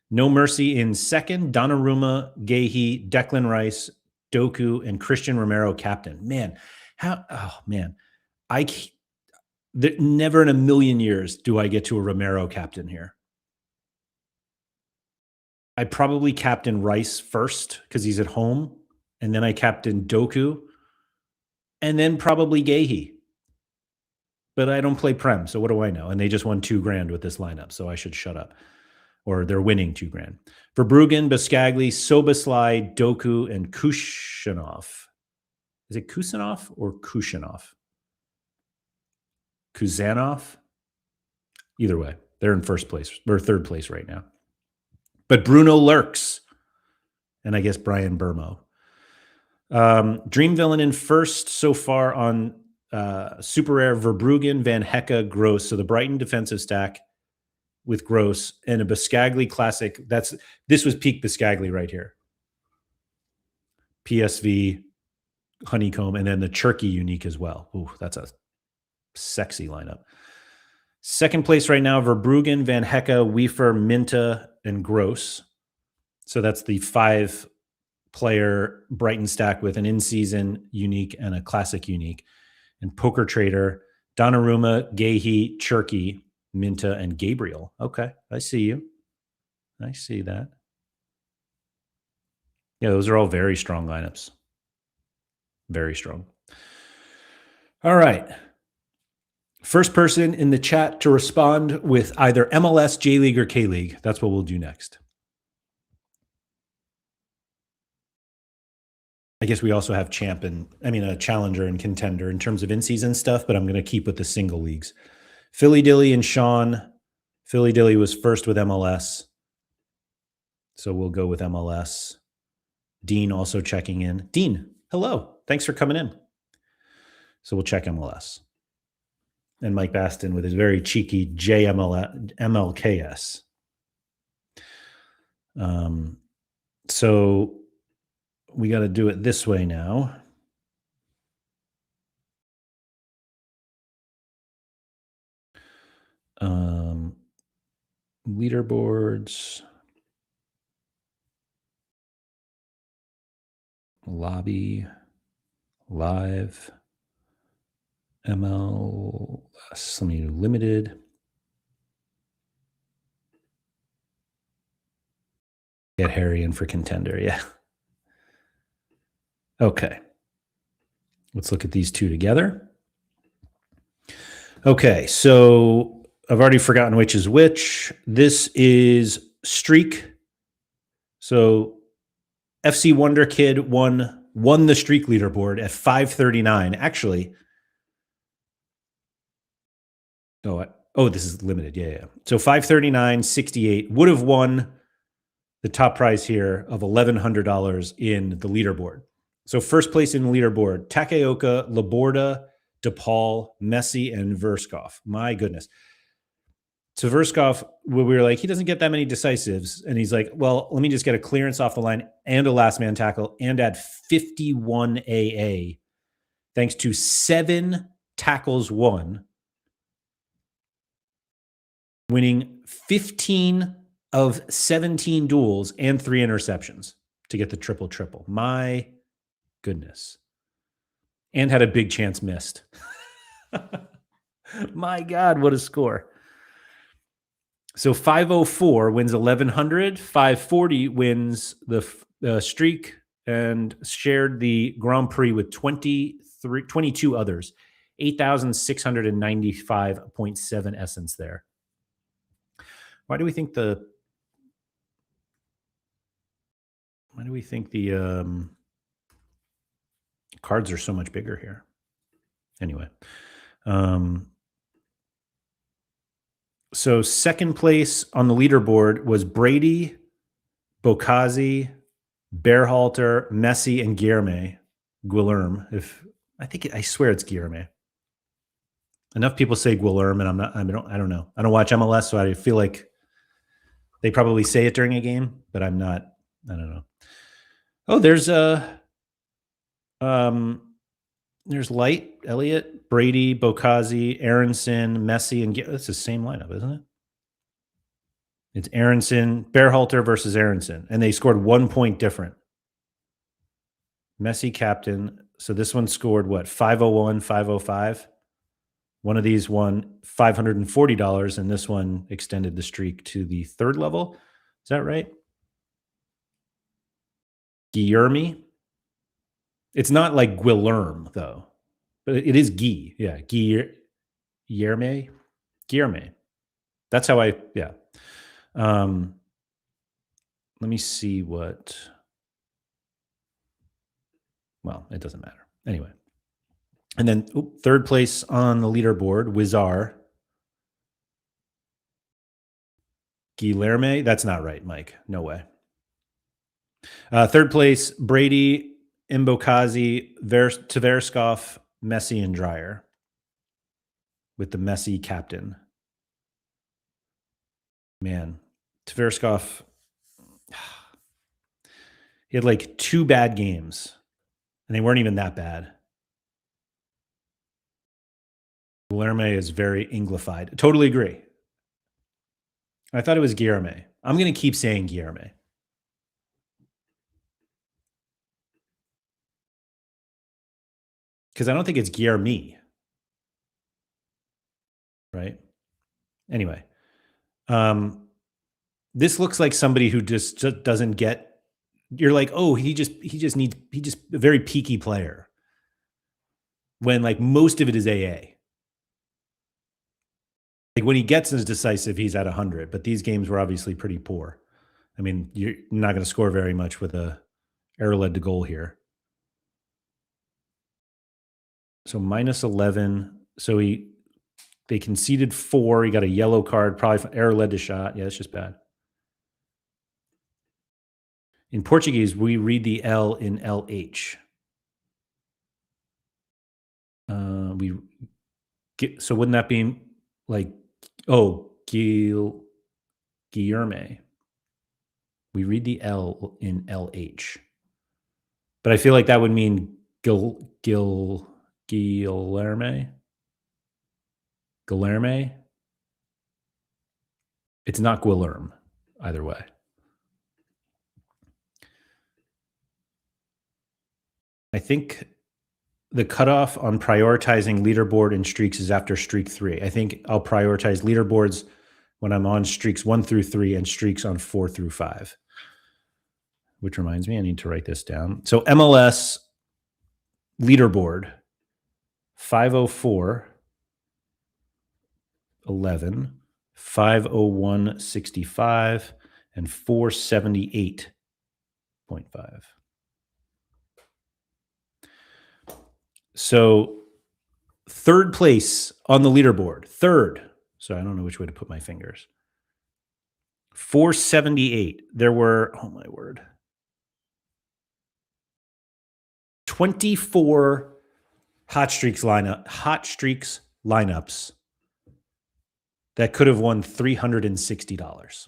No mercy in second, Donnarumma, Gahey, Declan Rice, Doku, and Christian Romero captain. Man, never in a million years do I get to a Romero captain here. I probably captain Rice first because he's at home, and then I captain Doku, and then probably Gahey. But I don't play Prem, so what do I know? And they just won $2,000 with this lineup, so I should shut up. Or they're winning $2,000. Verbruggen, Biscagli, Soboslai, Doku, and Kushanov. Is it Kusanov or Kushanov? Kuzanov? Either way, they're in first place or third place right now. But Bruno lurks. And I guess Brian Burmo. Dream Villain in first so far on Super Rare, Verbruggen, Van Hecke, Gross. So the Brighton defensive stack with Gross and a Biscagli classic. This was peak Biscagli right here. PSV, Honeycomb, and then the Cherky unique as well. Ooh, that's a sexy lineup. Second place right now, Verbruggen, Van Hecke, Weaver, Minta, and Gross. So that's the 5-player Brighton stack with an in-season unique and a classic unique. And Poker Trader, Donnarumma, Gahey, Cherky, Minta, and Gabriel. Okay, I see you. I see that. Yeah, those are all very strong lineups. Very strong. All right. First person in the chat to respond with either MLS, J League, or K League. That's what we'll do next. I guess we also have a challenger and contender in terms of in-season stuff, but I'm going to keep with the single leagues. Philly Dilly and Sean. Philly Dilly was first with MLS, so we'll go with MLS. Dean also checking in. Dean, hello. Thanks for coming in. So we'll check MLS. And Mike Baston with his very cheeky MLKS. So we got to do it this way now. Leaderboards. Lobby. Live. MLS. Let me do limited. Get Harry in for contender. Yeah. Okay. Let's look at these two together. Okay. So I've already forgotten which is which. This is Streak. So FC Wonder Kid won the Streak leaderboard at 539. Actually, this is limited. Yeah. So 539.68 would have won the top prize here of $1,100 in the leaderboard. So first place in the leaderboard, Takaoka, Laborda, DePaul, Messi, and Verskov. My goodness. So Verskov, we were like, he doesn't get that many decisives. And he's like, well, let me just get a clearance off the line and a last man tackle and add 51 AA thanks to 7 tackles won, winning 15 of 17 duels and 3 interceptions to get the triple. My goodness. And had a big chance missed. My God, what a score. So 504 wins 1,100. 540 wins the Streak and shared the Grand Prix with 22 others. 8,695.7 essence there. Why do we think the cards are so much bigger here? Anyway. So second place on the leaderboard was Brady, Bokazi, Berhalter, Messi, and Guilherme. I swear it's Guilherme. Enough people say Guilherme, and I don't know. I don't watch MLS, so I feel like they probably say it during a game, but I'm not. I don't know. Oh, there's Light, Elliott, Brady, Bokazi, Aronson, Messi, and it's the same lineup, isn't it? It's Aronson, Berhalter versus Aronson, and they scored 1 point different. Messi captain. So this one scored what? 501, 505. One of these won $540, and this one extended the streak to the 3rd level. Is that right? Guilherme. It's not like Guilherme, though, but it is Guy. Yeah, Guilherme. That's how yeah. Let me see what. Well, it doesn't matter. Anyway. And then 3rd place on the leaderboard, Wizar. Guilherme. That's not right, Mike. No way. 3rd place, Brady, Mbokazi, Tverskov, Messi, and Dreyer. With the Messi captain. Man, Tverskov, he had like 2 bad games, and they weren't even that bad. Guilherme is very Anglified. Totally agree. I thought it was Guilherme. I'm going to keep saying Guilherme. Because I don't think it's Guilherme. Right? Anyway. This looks like somebody who just doesn't get you're like, oh, he just a very peaky player. When like most of it is AA. Like when he gets as decisive, he's at 100. But these games were obviously pretty poor. I mean, you're not going to score very much with a error led to goal here. So minus 11. So they conceded 4. He got a yellow card, probably error led to shot. Yeah, that's just bad. In Portuguese, we read the L in LH. So wouldn't that be like, oh, Guilherme? We read the L in LH. But I feel like that would mean Guilherme? Guilherme? It's not Guilherme, either way. I think the cutoff on prioritizing leaderboard and streaks is after streak 3. I think I'll prioritize leaderboards when I'm on streaks 1 through 3 and streaks on 4 through 5. Which reminds me, I need to write this down. So MLS leaderboard 504 11, 501 65, and 478.5. So third place on the leaderboard, third. So I don't know which way to put my fingers. 478. There were, oh my word, 24 hot streaks lineups that could have won $360.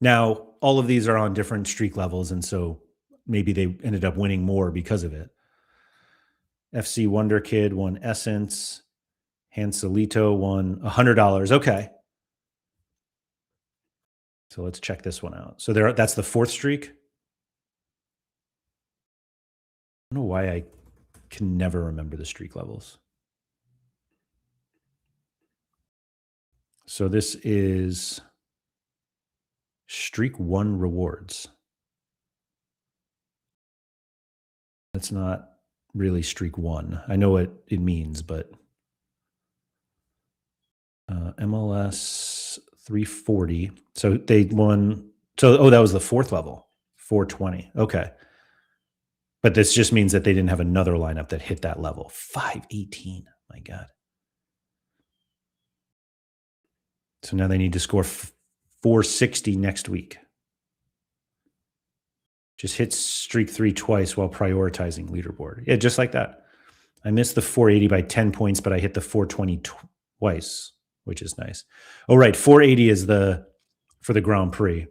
Now, all of these are on different streak levels, and so maybe they ended up winning more because of it. FC Wonder Kid won Essence. Hanselito won $100. Okay. So let's check this one out. So that's the fourth streak. I don't know why I can never remember the streak levels. So this is streak 1 rewards. That's not really streak 1. I know what it means, but MLS 340. So they won. So, that was the 4th level, 420. Okay. But this just means that they didn't have another lineup that hit that level. 518. My God. So now they need to score 460 next week. Just hit streak 3 twice while prioritizing leaderboard. Yeah, just like that. I missed the 480 by 10 points, but I hit the 420 twice, which is nice. Oh, right. 480 is for the Grand Prix.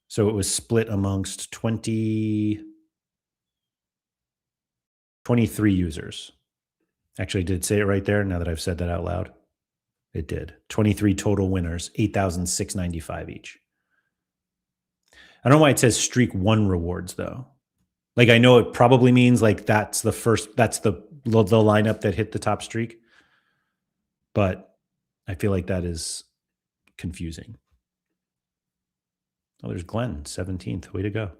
So it was split amongst 23 users. Actually, did it say it right there now that I've said that out loud? It did. 23 total winners, 8,695 each. I don't know why it says streak 1 rewards though. Like I know it probably means like that's the lineup that hit the top streak. But I feel like that is confusing. Oh, there's Glenn, 17th. Way to go.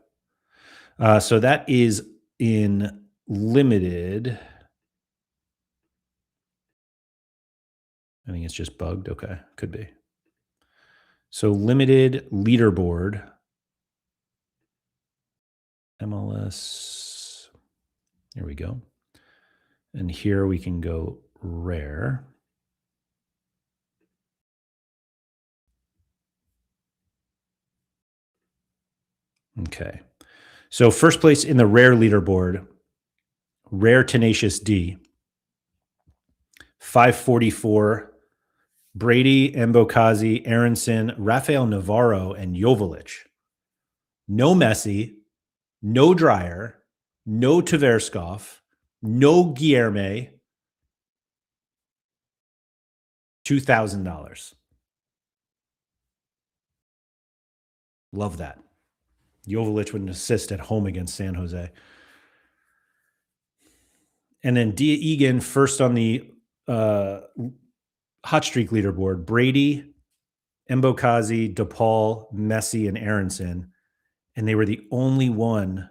So that is in limited. I think it's just bugged. Okay, could be. So limited leaderboard. MLS. Here we go. And here we can go rare. Okay. So first place in the rare leaderboard, Rare Tenacious D. 544. Brady, Mbokazi, Aronson, Rafael Navarro, and Joveljic. No Messi, no Dreyer, no Tverskov, no Guilherme. $2,000. Love that. Joveljic with an assist at home against San Jose. And then Dia Egan first on the hot streak leaderboard. Brady, Mbokazi, DePaul, Messi, and Aronson, and they were the only one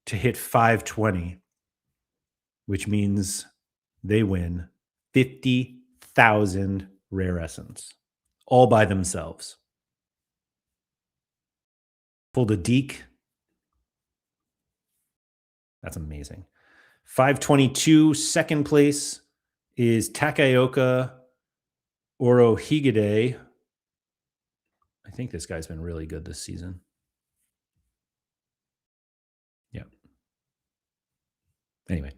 to hit 520, which means they win 50,000 rare essence, all by themselves. Pulled a deke. That's amazing. 522, second place is Takaoka Orohigide. I think this guy's been really good this season. Yeah. Anyway,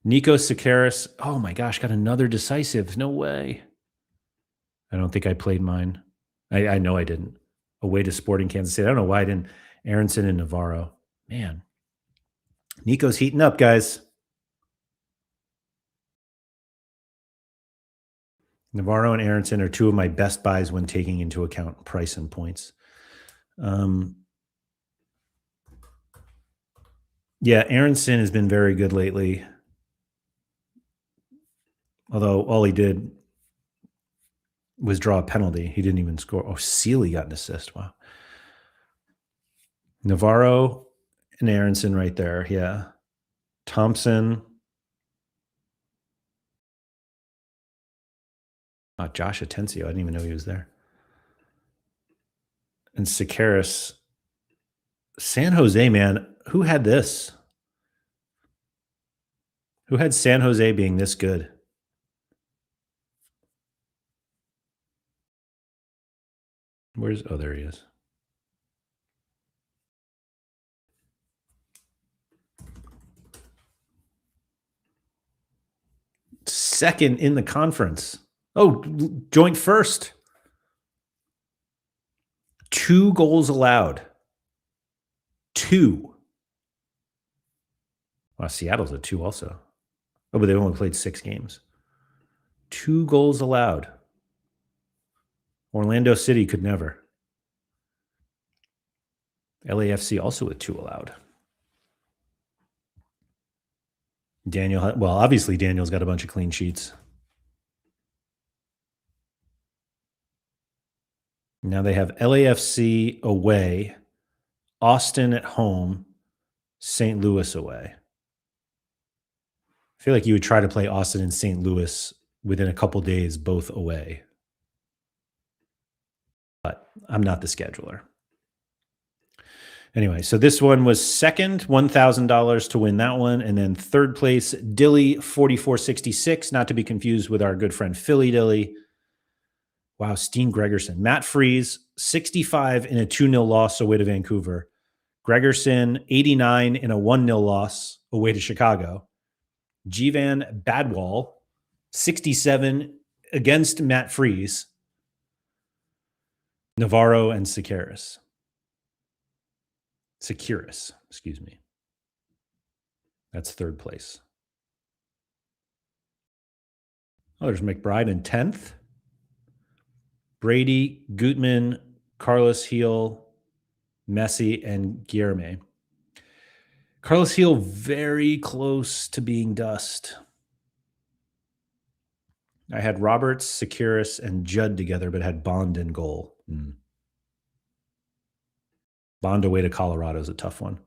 Nico Sakaris. Oh my gosh, got another decisive. No way. I don't think I played mine. I know I didn't. Away to Sporting Kansas City. I don't know why I didn't. Aronson and Navarro. Man. Nico's heating up, guys. Navarro and Aronson are two of my best buys when taking into account price and points. Yeah, Aronson has been very good lately. Although all he did was draw a penalty. He didn't even score. Oh, Sealy got an assist. Wow. Navarro and Aronson right there. Yeah. Thompson. Oh, Josh Atencio. I didn't even know he was there. And Sakaris. San Jose, man. Who had this? Who had San Jose being this good? Oh, there he is. Second in the conference. Oh, joint first. 2 goals allowed. 2. Wow, Seattle's at 2 also. Oh, but they've only played 6 games. 2 goals allowed. Orlando City could never. LAFC also with 2 allowed. Obviously Daniel's got a bunch of clean sheets. Now they have LAFC away, Austin at home, St. Louis away. I feel like you would try to play Austin and St. Louis within a couple days, both away. But I'm not the scheduler. Anyway, so this one was second, $1,000 to win that one. And then third place, Dilly, 4466, not to be confused with our good friend Philly Dilly. Wow, Steen Gregerson. Matt Freese, 65 in a 2-0 loss away to Vancouver. Gregerson, 89 in a 1-0 loss away to Chicago. Jivan Badwal, 67 against Matt Freese. Navarro and Securis, excuse me. That's third place. Oh, there's McBride in 10th. Brady, Gutman, Carlos Heel, Messi, and Guilherme. Carlos Heel very close to being dust. I had Roberts, Securis, and Judd together, but had Bond in goal. Bond away to Colorado is a tough one.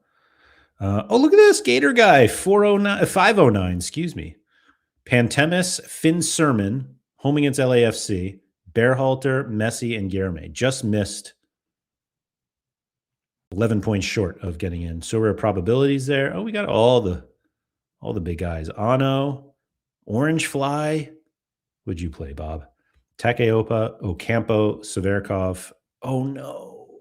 Oh, look at this Gator guy, 509, excuse me. Pantemis, Finn Sermon, home against LAFC, Berhalter, Messi, and Guilherme. Just missed 11 points short of getting in. So rare probabilities there. Oh, we got all the big guys. Ano, Orange Fly. Would you play, Bob? Takeopa, Ocampo, Severkov. Oh no.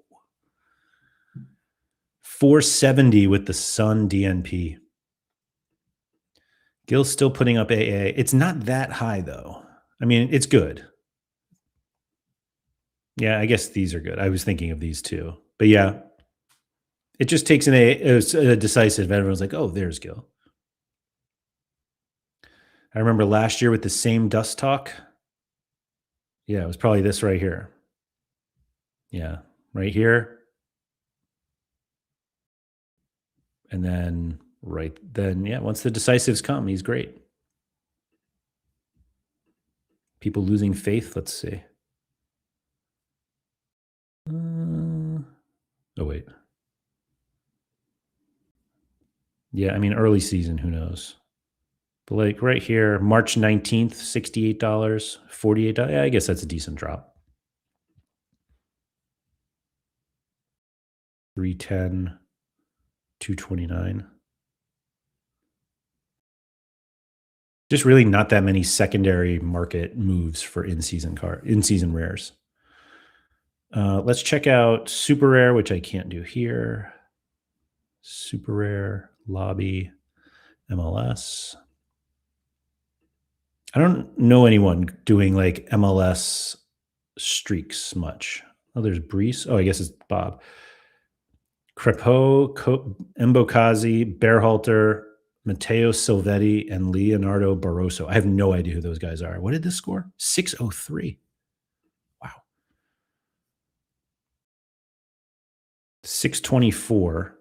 470 with the Sun DNP. Gil's still putting up AA. It's not that high, though. I mean, it's good. Yeah, I guess these are good. I was thinking of these too. But yeah, it just takes a decisive. Everyone's like, oh, there's Gil. I remember last year with the same dust talk. Yeah, it was probably this right here. Yeah, right here. And then once the decisives come, he's great. People losing faith, let's see. Oh, wait. Yeah, I mean, early season, who knows? But like right here, March 19th, $68, $48. Yeah, I guess that's a decent drop. 310, 229. Just really not that many secondary market moves for in-season rares. Let's check out super rare, which I can't do here. Super rare, lobby, MLS. I don't know anyone doing like MLS streaks much. Oh, there's Brees. Oh, I guess it's Bob. Crepeau, Mbokazi, Berhalter, Matteo Silvetti, and Leonardo Barroso. I have no idea who those guys are. What did this score? 603. Wow. 624.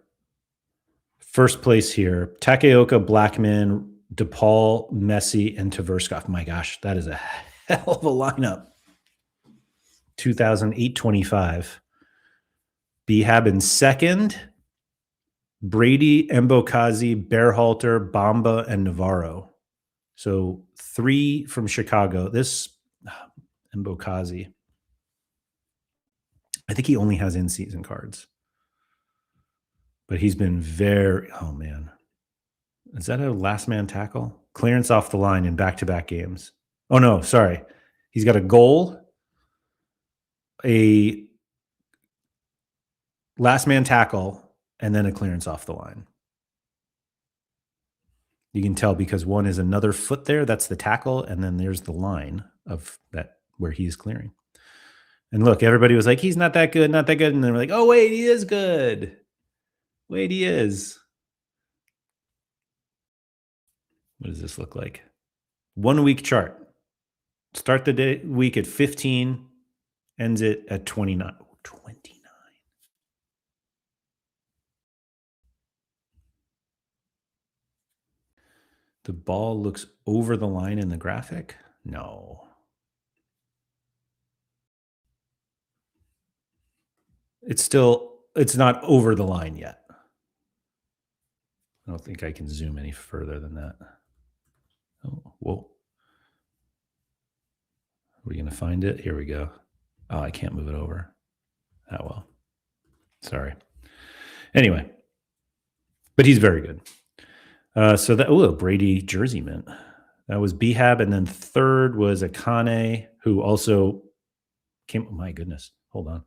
First place here, Takeoka, Blackman, DePaul, Messi, and Tverskov. My gosh, that is a hell of a lineup. 2,825. Behab in second. Brady, Mbokazi, Berhalter, Bamba, and Navarro. So 3 from Chicago. This Mbokazi, I think he only has in-season cards. But he's been very, oh man. Is that a last man tackle? Clearance off the line in back-to-back games. Oh no, sorry. He's got a goal, a last man tackle, and then a clearance off the line. You can tell because one is another foot there. That's the tackle. And then there's the line of that where he's clearing. And look, everybody was like, he's not that good, not that good. And then we're like, oh, wait, he is good. Wait, he is. What does this look like? 1 week chart. Start the week at 15, ends it at 29. 29. The ball looks over the line in the graphic? No. It's not over the line yet. I don't think I can zoom any further than that. Oh, whoa. Are we going to find it? Here we go. Oh, I can't move it over. Oh, well. Sorry. Anyway, but he's very good. So that, oh, Brady jersey mint. That was Behab, and then third was Akane, who also came. Oh my goodness, hold on.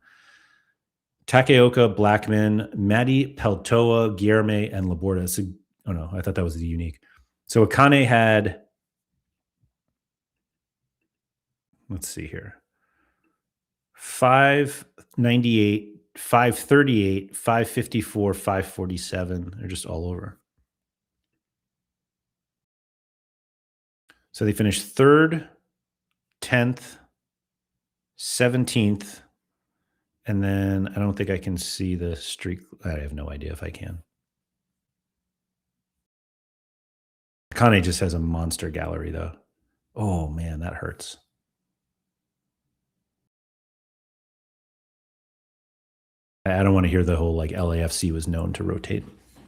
Takeoka, Blackman, Matty Peltoa, Guilherme, and Laborda. So, oh no, I thought that was the unique. So Akane had, let's see here, 598, 538, 554, 547. They're just all over. So they finished third, 10th, 17th, and then I don't think I can see the streak. I have no idea if I can. Kane just has a monster gallery, though. Oh, man, that hurts. I don't want to hear the whole like LAFC was known to rotate.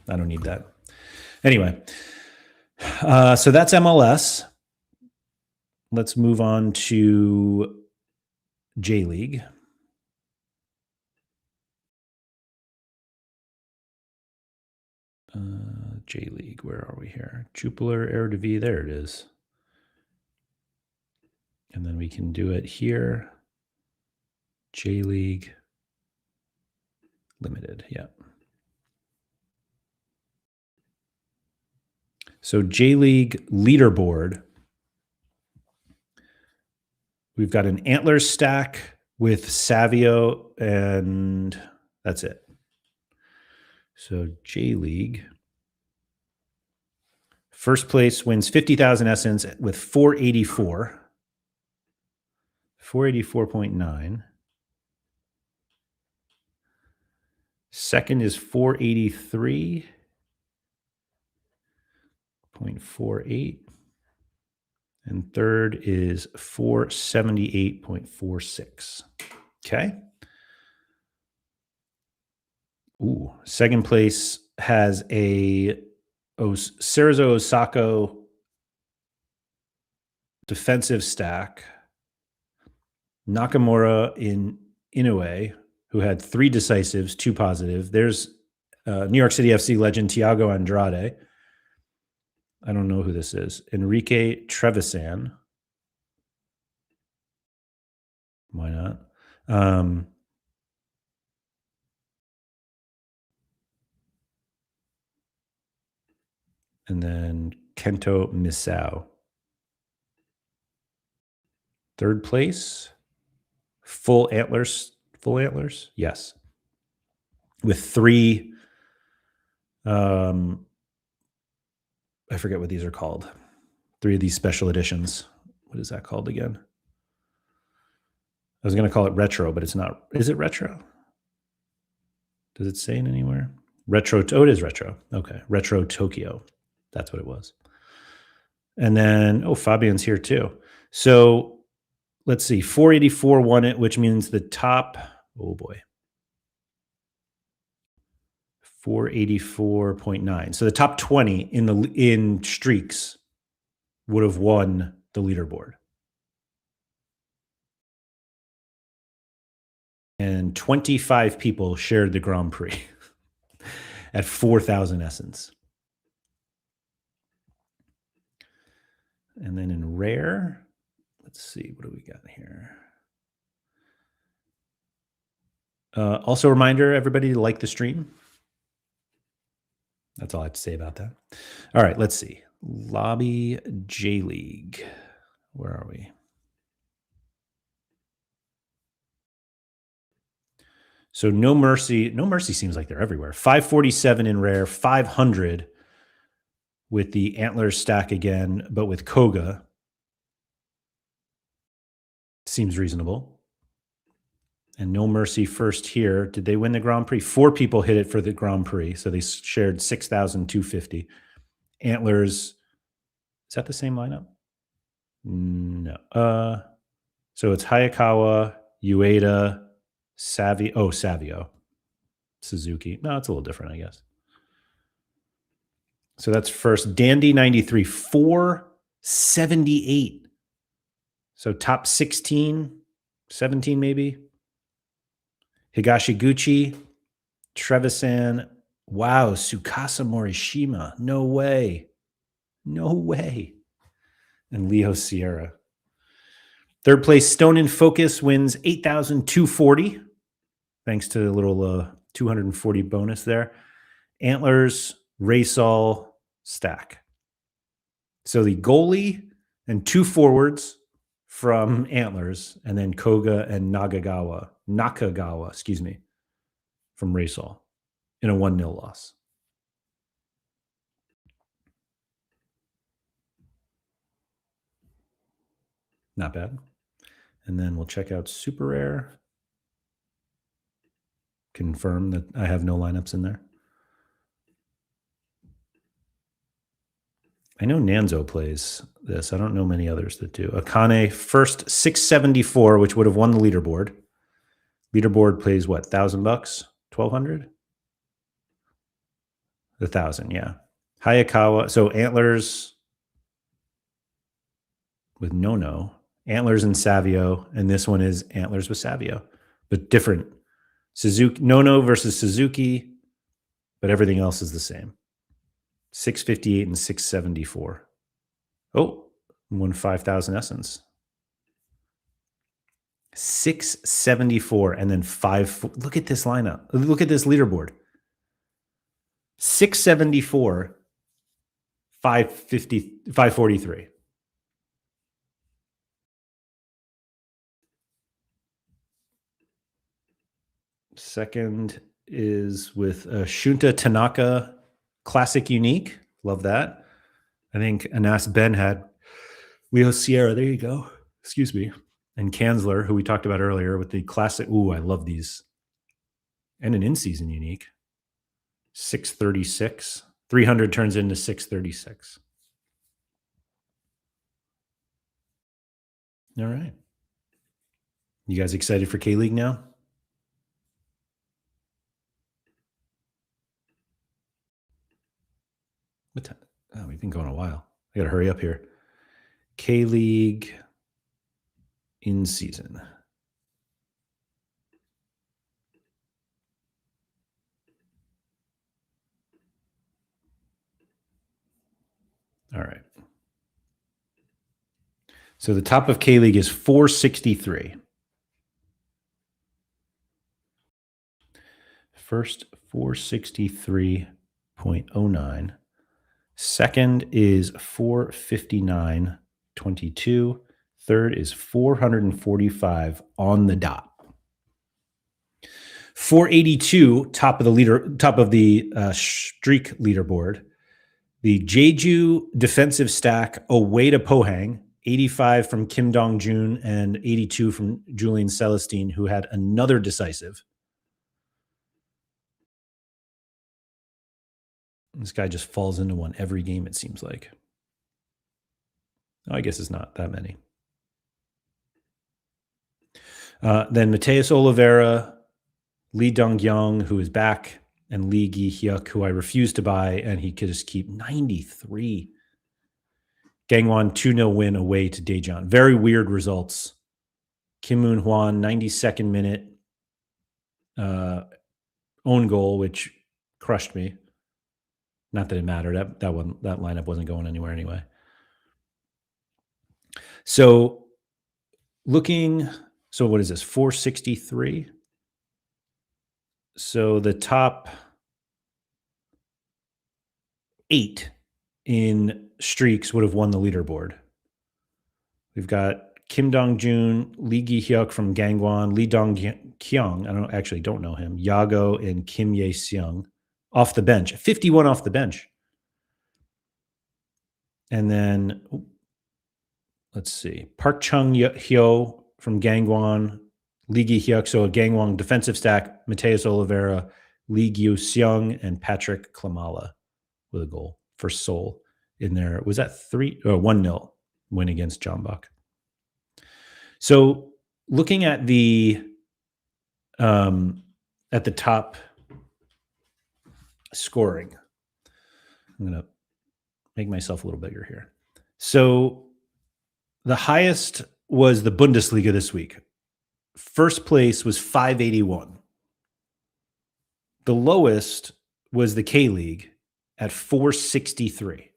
I don't need that. Anyway, so that's MLS. Let's move on to J League. J League, where are we here? Jupiler Eredivisie, there it is. And then we can do it here. J League Limited, yeah. So J League leaderboard. We've got an antler stack with Savio, and that's it. So J League. First place wins 50,000 essence with 484. 484.9. Second is 483.48. And third is 478.46. Okay. Second place has a Cerezo Osako defensive stack. Nakamura in Inoue, who had 3 decisives, 2 positive. There's New York City FC legend Thiago Andrade. I don't know who this is. Enrique Trevisan. Why not? And then Kento Misao. Third place, full antlers. Yes. With 3, I forget what these are called. 3 of these special editions. What is that called again? I was going to call it retro, but it's not. Is it retro? Does it say it anywhere? Retro. Oh, it is retro. Okay. Retro Tokyo. That's what it was. And then, Fabian's here too. So let's see. 484 won it, which means the top, 484.9. So the top 20 in streaks would have won the leaderboard. And 25 people shared the Grand Prix at 4,000 essence. And then in rare, let's see, what do we got here? Also, a reminder, everybody, to like the stream. That's all I have to say about that. All right, let's see. Lobby J League. Where are we? So No Mercy. No Mercy seems like they're everywhere. 547 in rare, 500 with the Antlers stack again, but with Koga. Seems reasonable. And No Mercy first here. Did they win the Grand Prix? 4 people hit it for the Grand Prix, so they shared 6,250. Antlers, is that the same lineup? No. So it's Hayakawa, Ueda, Savio. Suzuki. No, it's a little different, I guess. So that's first. Dandy 93, 478. So top 16, 17 maybe. Higashiguchi, Trevisan. Wow, Tsukasa Morishima. No way. And Leo Sierra. Third place, Stone in Focus wins 8,240. Thanks to a little 240 bonus there. Antlers, Raysol, Stack. So the goalie and 2 forwards from Antlers, and then Koga and Nakagawa, from Raysol in a 1-0 loss. Not bad. And then we'll check out Super Rare. Confirm that I have no lineups in there. I know Nanzo plays this. I don't know many others that do. Akane, first 674, which would have won the leaderboard. Leaderboard plays what, $1,000? 1,200? 1,000, yeah. Hayakawa, so Antlers with Nono. Antlers and Savio, and this one is Antlers with Savio, but different. Suzuki, Nono versus Suzuki, but everything else is the same. 658 and 674. Oh, won 5,000 essence. 674 and then 5. Look at this lineup. Look at this leaderboard. 674, 550, 543. Second is with Shunta Tanaka Classic Unique. Love that. I think Anas Ben had Leo Sierra. There you go. Excuse me. And Kanzler, who we talked about earlier with the classic. Ooh, I love these. And an in-season unique. 636. 300 turns into 636. All right. You guys excited for K-League now? been going a while. I got to hurry up here. K-League in season. All right. So the top of K-League is 463. First, 463.09. Second is 459.22. Third is 445 on the dot. 482, top of the streak leaderboard. The Jeju defensive stack away to Pohang, 85 from Kim Dong-jun and 82 from Julian Celestine, who had another decisive. This guy just falls into one every game, it seems like. Oh, I guess it's not that many. Then Mateus Oliveira, Lee Dong-gyong, who is back, and Lee Gi-hyuk, who I refuse to buy, and he could just keep 93. Gangwon 2-0 win away to Daejeon. Very weird results. Kim Moon-hwan, 92nd minute own goal, which crushed me. Not that it mattered. That lineup wasn't going anywhere anyway. So what is this? 463. So the top 8 in streaks would have won the leaderboard. We've got Kim Dong-jun, Lee Gi-hyuk from Gangwon, Lee Dong-kyung, I don't know him, Yago, and Kim Ye-seung off the bench. 51 off the bench. And then, let's see, Park Chung-hyo from Gangwon, Lee Gi-hyuk, so a Gangwon defensive stack, Mateus Oliveira, Lee Gyu-seung, and Patrick Klamala with a goal for Seoul in there. Was that 1-0 win against Jeonbuk? So looking at the top scoring, I'm going to make myself a little bigger here. So the highest was the Bundesliga this week. First place was 581. The lowest was the K-League at 463.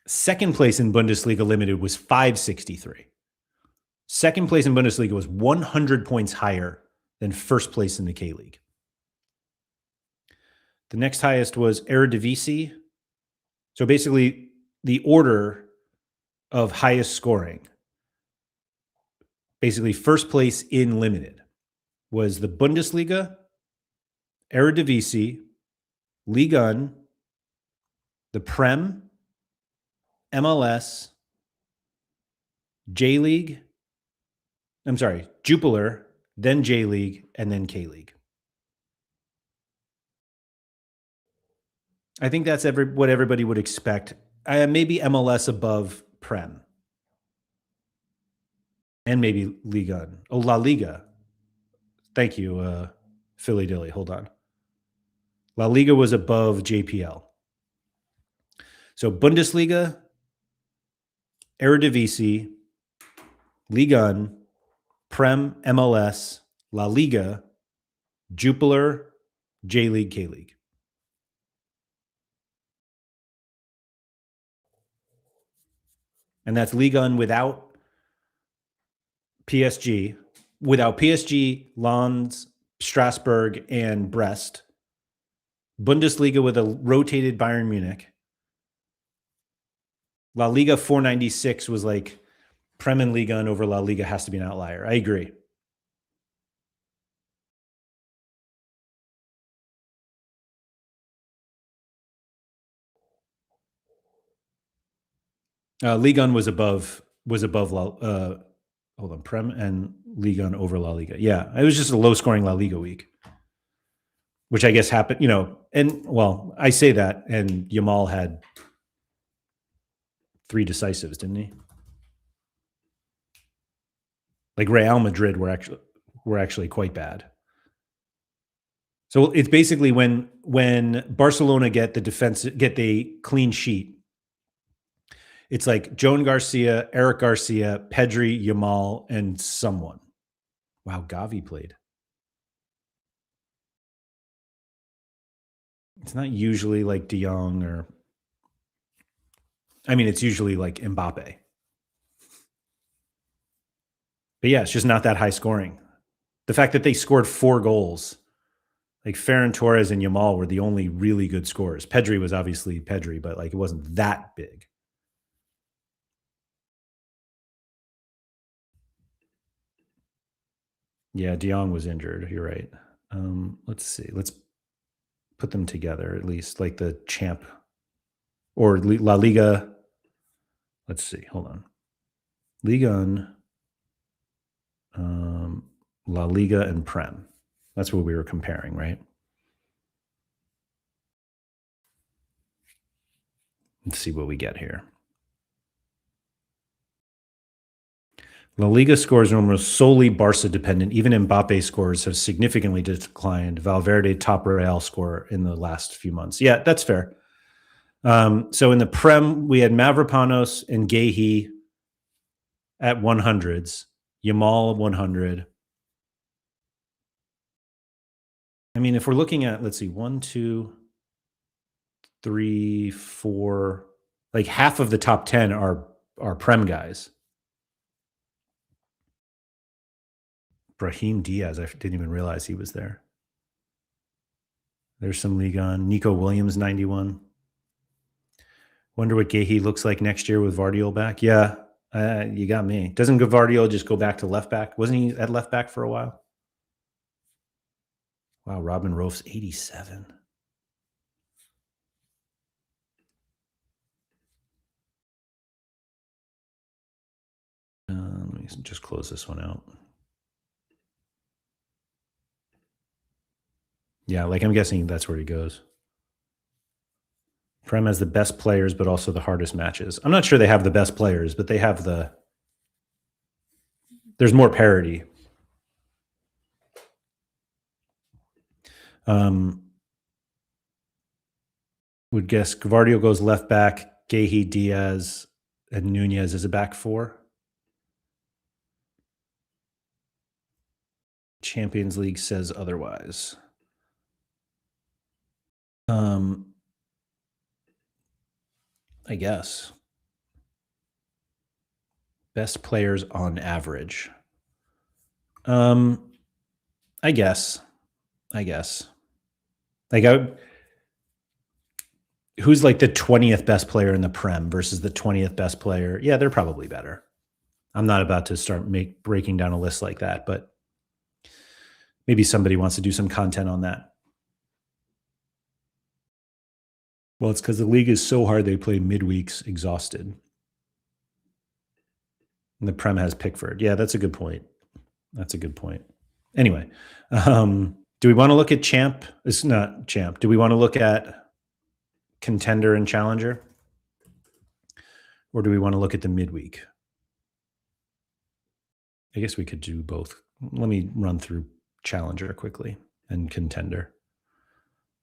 Second place in Bundesliga Limited was 563. Second place in Bundesliga was 100 points higher than first place in the K-League. The next highest was Eredivisie. So basically, the order of highest scoring, basically first place in Limited, was the Bundesliga, Eredivisie, Ligue 1, the Prem, MLS, J-League, Jupiler, then J-League, and then K-League. I think that's what everybody would expect. Maybe MLS above Prem. And maybe Ligue 1. Oh, La Liga. Thank you, Philly Dilly. Hold on. La Liga was above JPL. So Bundesliga, Eredivisie, Ligue 1, Prem, MLS, La Liga, Jupiler, J-League, K-League. And that's Ligue 1 without PSG. Without PSG, Lens, Strasbourg, and Brest. Bundesliga with a rotated Bayern Munich. La Liga 496 was like Prem and Ligue 1 over La Liga has to be an outlier. I agree. Ligue 1 was above Prem and Ligue 1 over La Liga. Yeah, it was just a low-scoring La Liga week, which I guess happened, I say that, and Yamal had 3 decisives, didn't he? Like Real Madrid were actually quite bad. So it's basically when Barcelona get the clean sheet, it's like Joan Garcia, Eric Garcia, Pedri, Yamal, and someone. Wow, Gavi played. It's not usually like De Jong or, I mean, it's usually like Mbappe. But yeah, it's just not that high scoring. The fact that they scored 4 goals, like Ferran Torres and Yamal were the only really good scorers. Pedri was obviously Pedri, but like it wasn't that big. Yeah, De Jong was injured. You're right. Let's see. Let's put them together at least, like the champ or La Liga. Let's see. Hold on. Ligue, La Liga, and Prem. That's what we were comparing, right? Let's see what we get here. La Liga scores are almost solely Barca dependent. Even Mbappe scores have significantly declined. Valverde top Real score in the last few months. Yeah, that's fair. So in the Prem, we had Mavropanos and Gehi at 100s, Yamal 100. I mean, if we're looking at, let's see, 1, 2, 3, 4, like half of the top 10 are Prem guys. Brahim Diaz, I didn't even realize he was there. There's some Ligue 1. Nico Williams, 91. Wonder what Gehi looks like next year with Vardiol back. Yeah, you got me. Doesn't Vardiol just go back to left back? Wasn't he at left back for a while? Wow, Robin Roof's 87. Let me just close this one out. Yeah, like I'm guessing that's where he goes. Prem has the best players, but also the hardest matches. I'm not sure they have the best players, but they have there's more parity. Would guess Gvardio goes left back, Gehi, Diaz, and Nunez is a back 4. Champions League says otherwise. I guess. Best players on average. I guess. Like, who's like the 20th best player in the Prem versus the 20th best player? Yeah, they're probably better. I'm not about to start breaking down a list like that, but maybe somebody wants to do some content on that. Well, it's because the league is so hard they play midweeks exhausted. And the Prem has Pickford. Yeah, that's a good point. Anyway, do we want to look at champ? It's not champ. Do we want to look at contender and challenger? Or do we want to look at the midweek? I guess we could do both. Let me run through challenger quickly and contender.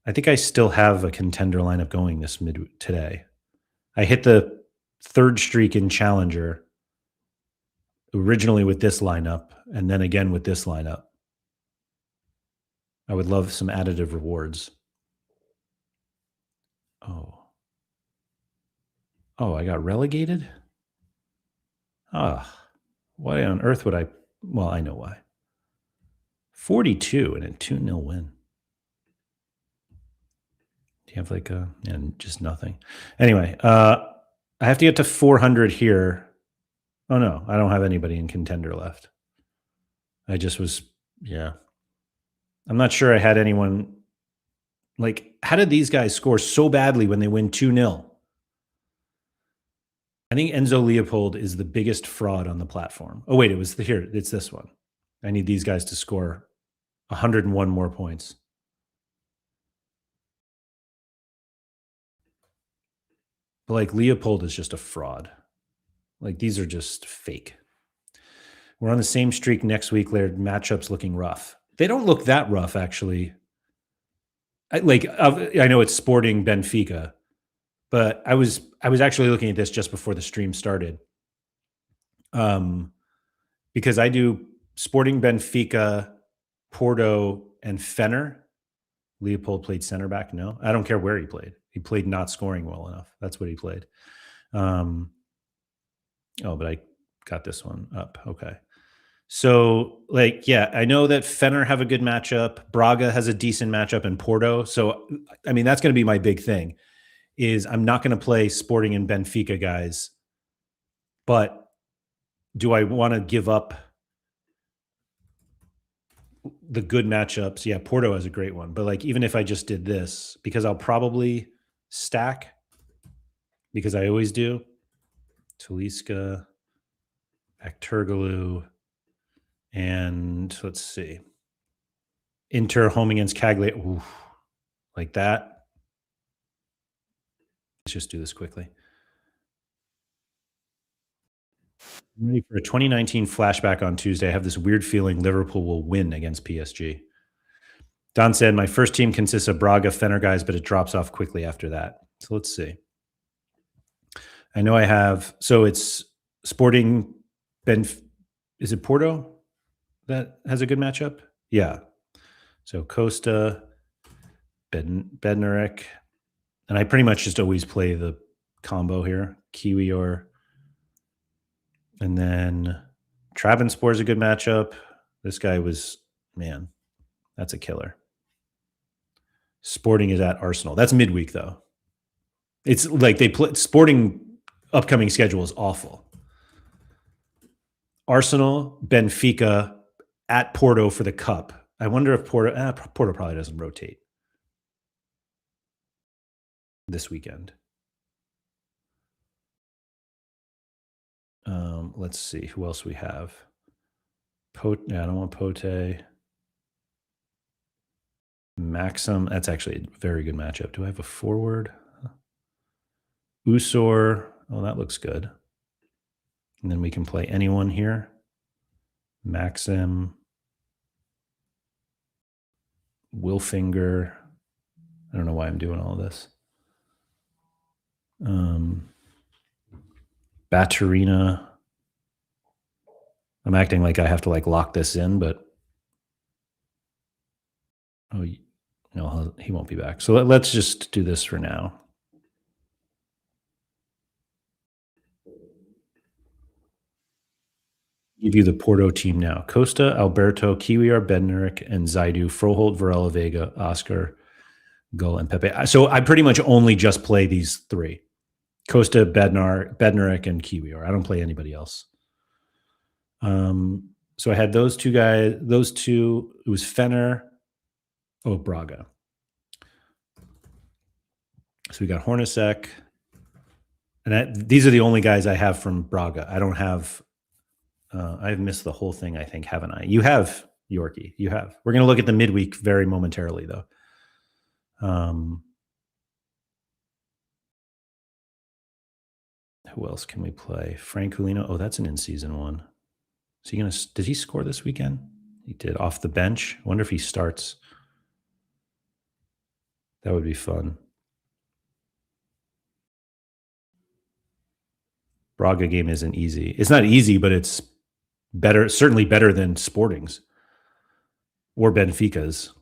I think I still have a contender lineup going this today. I hit the 3rd streak in challenger originally with this lineup and then again with this lineup. I would love some additive rewards. Oh, I got relegated? Why on earth would I? Well, I know why. 42 and a 2-0 win. Do you have like and just nothing? Anyway, I have to get to 400 here. Oh no, I don't have anybody in contender left. I just was, yeah. I'm not sure I had anyone. Like, how did these guys score so badly when they win 2-0? I think Enzo Leopold is the biggest fraud on the platform. Oh, wait, it's this one. I need these guys to score 101 more points. But like Leopold is just a fraud. Like these are just fake. We're on the same streak next week. Their matchups looking rough. They don't look that rough, actually. I know it's Sporting Benfica, but I was actually looking at this just before the stream started. Because I do Sporting Benfica, Porto, and Fener. Leopold played center back. No, I don't care where he played. He played not scoring well enough. That's what he played. Oh, but I got this one up. Okay. So, I know that Fener have a good matchup. Braga has a decent matchup in Porto. So, I mean, that's going to be my big thing is I'm not going to play Sporting and Benfica guys, but do I want to give up the good matchups? Yeah, Porto has a great one. But even if I just did this, because I'll probably stack, because I always do, Talisca, Akturgalu, and let's see, Inter home against Cagliari. Ooh, like that. Let's just do this quickly. I'm ready for a 2019 flashback on Tuesday. I have this weird feeling Liverpool will win against PSG. Don said, my first team consists of Braga, Fener guys, but it drops off quickly after that. So let's see. I know I have, so it's Sporting is it Porto that has a good matchup? Yeah. So Costa, Bednarek, and I pretty much just always play the combo here. Kiwior. And then Travanspor is a good matchup. This guy was, man, that's a killer. Sporting is at Arsenal. That's midweek, though. It's like they play Sporting upcoming schedule is awful. Arsenal, Benfica, at Porto for the Cup. I wonder if Porto probably doesn't rotate this weekend. Let's see who else we have. I don't want Pote. Maxim. That's actually a very good matchup. Do I have a forward? Usor. Oh, that looks good. And then we can play anyone here. Maxim. Wilfinger. I don't know why I'm doing all this. Baturina. I'm acting like I have to lock this in, but no, he won't be back. So let's just do this for now. Give you the Porto team now. Costa, Alberto, Kiwior, Bednarek, and Zaidu, Froholt, Varela, Vega, Oscar, Gull, and Pepe. So I pretty much only just play these three. Costa, Bednarek, and Kiwior. I don't play anybody else. So I had those two guys, those two. It was Fener. Oh, Braga. So we got Hornacek. And these are the only guys I have from Braga. I don't have, I've missed the whole thing, I think, haven't I? You have, Yorkie. You have. We're going to look at the midweek very momentarily, though. Who else can we play? Frank Hulino. Oh, that's an in-season one. Is he going to? Did he score this weekend? He did, off the bench. I wonder if he starts. That would be fun. Braga game isn't easy. It's not easy, but it's better. Certainly better than Sporting's or Benfica's.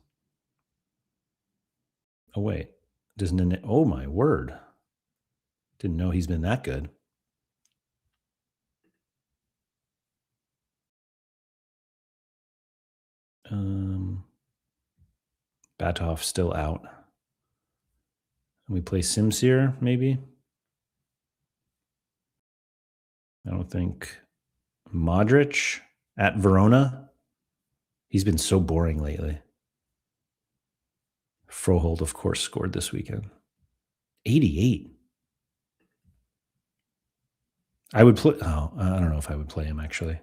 Oh wait, doesn't it? Oh my word! Didn't know he's been that good. Batov still out. We play Simsir, maybe. I don't think. Modric at Verona. He's been so boring lately. Froholt, of course, scored this weekend. 88. I would play. Oh, I don't know if I would play him, actually.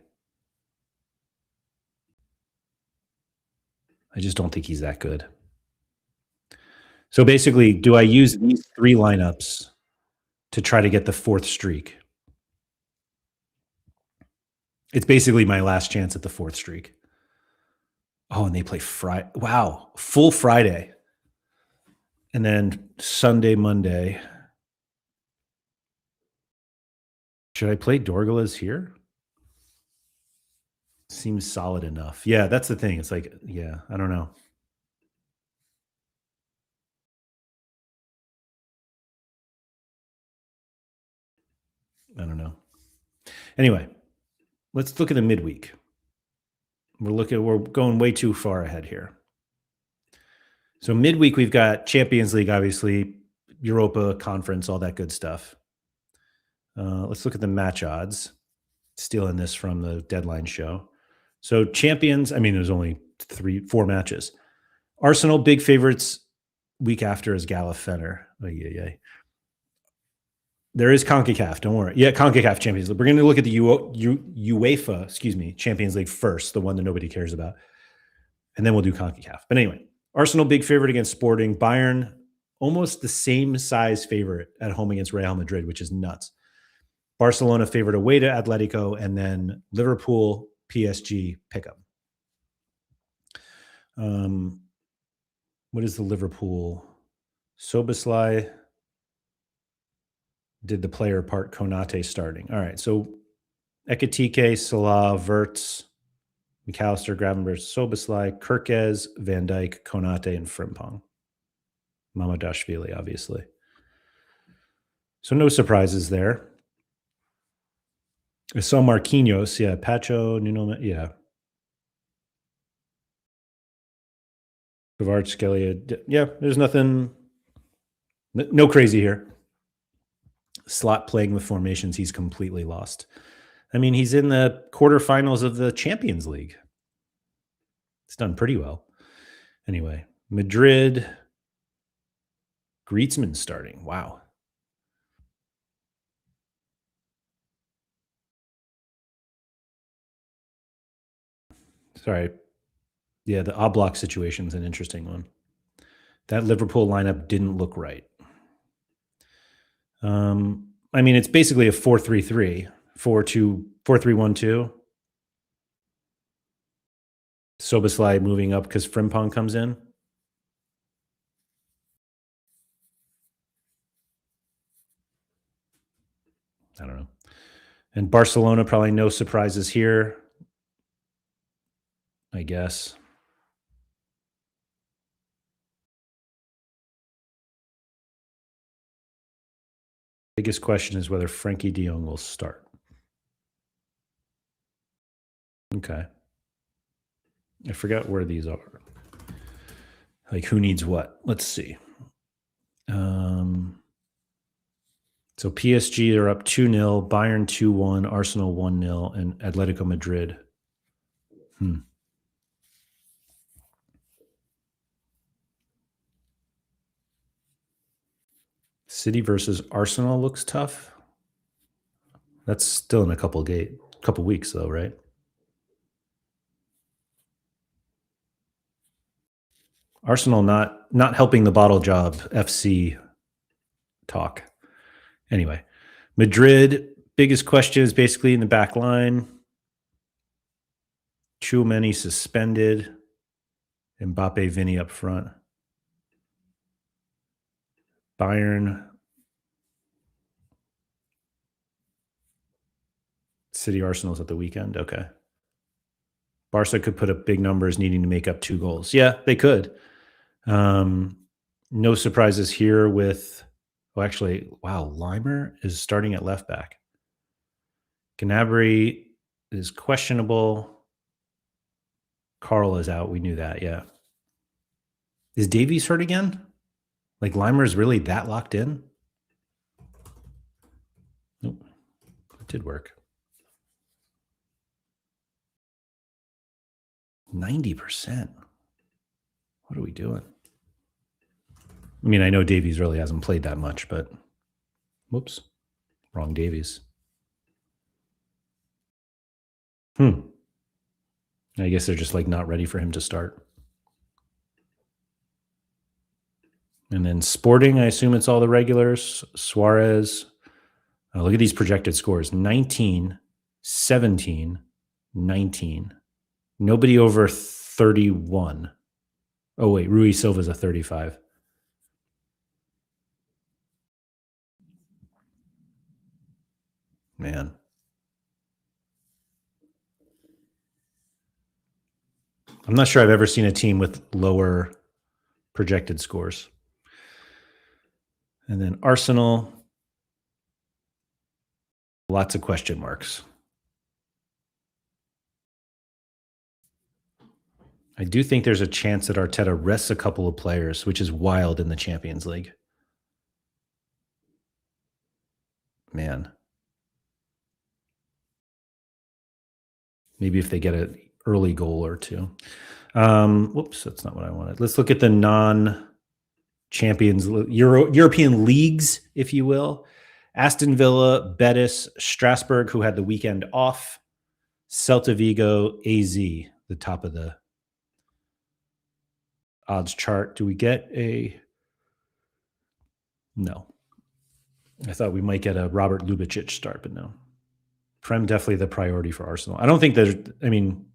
I just don't think he's that good. So basically, do I use these three lineups to try to get the fourth streak? It's basically my last chance at the fourth streak. Oh, and they play Friday. Wow, full Friday. And then Sunday, Monday. Should I play Dorgalas here? Seems solid enough. Yeah, that's the thing. It's like, yeah, I don't know. I don't know. Anyway, let's look at the midweek. We're going way too far ahead here. So midweek, we've got Champions League, obviously, Europa, Conference, all that good stuff. Let's look at the match odds. Stealing this from the deadline show. So champions, I mean, there's only 4 matches. Arsenal, big favorites. Week after is Galafenner. There is CONCACAF, don't worry. Yeah, CONCACAF Champions League. We're going to look at the UEFA, Champions League first, the one that nobody cares about. And then we'll do CONCACAF. But anyway, Arsenal, big favorite against Sporting. Bayern, almost the same size favorite at home against Real Madrid, which is nuts. Barcelona favored away to Atletico, and then Liverpool, PSG, pickup. What is the Liverpool? Soboslai did the player part, Konate starting. All right, so Ekitike, Salah, Verts, McAllister, Gravenberch, Soboslai, Kirkez, Van Dijk, Konate, and Frimpong. Mamadashvili, obviously. So no surprises there. I saw Marquinhos, yeah, Pacho, Nuno, yeah. Kvaratskhelia, yeah, there's nothing, no crazy here. Slot playing with formations, he's completely lost. I mean, he's in the quarterfinals of the Champions League. It's done pretty well. Anyway, Madrid, Griezmann starting. Wow. Sorry. Yeah, the Oblak situation is an interesting one. That Liverpool lineup didn't look right. I mean, it's basically a 4-3-3, 4-2, 4-3-1-2. Soboslai moving up because Frimpong comes in. I don't know. And Barcelona, probably no surprises here, I guess. Biggest question is whether Frankie de Jong will start. Okay. I forgot where these are. Like who needs what? Let's see. So PSG are up 2-0, Bayern 2-1, Arsenal 1-0, and Atletico Madrid. City versus Arsenal looks tough. That's still in a couple weeks though, right? Arsenal not helping the bottle job FC talk. Anyway, Madrid, biggest question is basically in the back line. Tchouameni suspended. Mbappe, Vinny up front. Bayern. City Arsenal's at the weekend. Okay. Barca could put up big numbers needing to make up 2 goals. Yeah, they could. No surprises here with, actually, wow, Limer is starting at left back. Gnabry is questionable. Carl is out. We knew that, yeah. Is Davies hurt again? Like Limer is really that locked in? Nope. It did work. 90%. What are we doing? I mean, I know Davies really hasn't played that much, but whoops, wrong Davies. I guess they're just like not ready for him to start. And then Sporting, I assume it's all the regulars. Suarez. Look at these projected scores. 19, 17, 19. Nobody over 31. Oh, wait. Rui Silva's a 35. Man. I'm not sure I've ever seen a team with lower projected scores. And then Arsenal, lots of question marks. I do think there's a chance that Arteta rests a couple of players, which is wild in the Champions League. Man. Maybe if they get an early goal or two. Whoops, that's not what I wanted. Let's look at the non-champions, European leagues, if you will. Aston Villa, Betis, Strasbourg, who had the weekend off, Celta Vigo, AZ, the top of the odds chart. Do we get a... No. I thought we might get a Robert Lubicic start, but no. Prem definitely the priority for Arsenal. I don't think there's... I mean,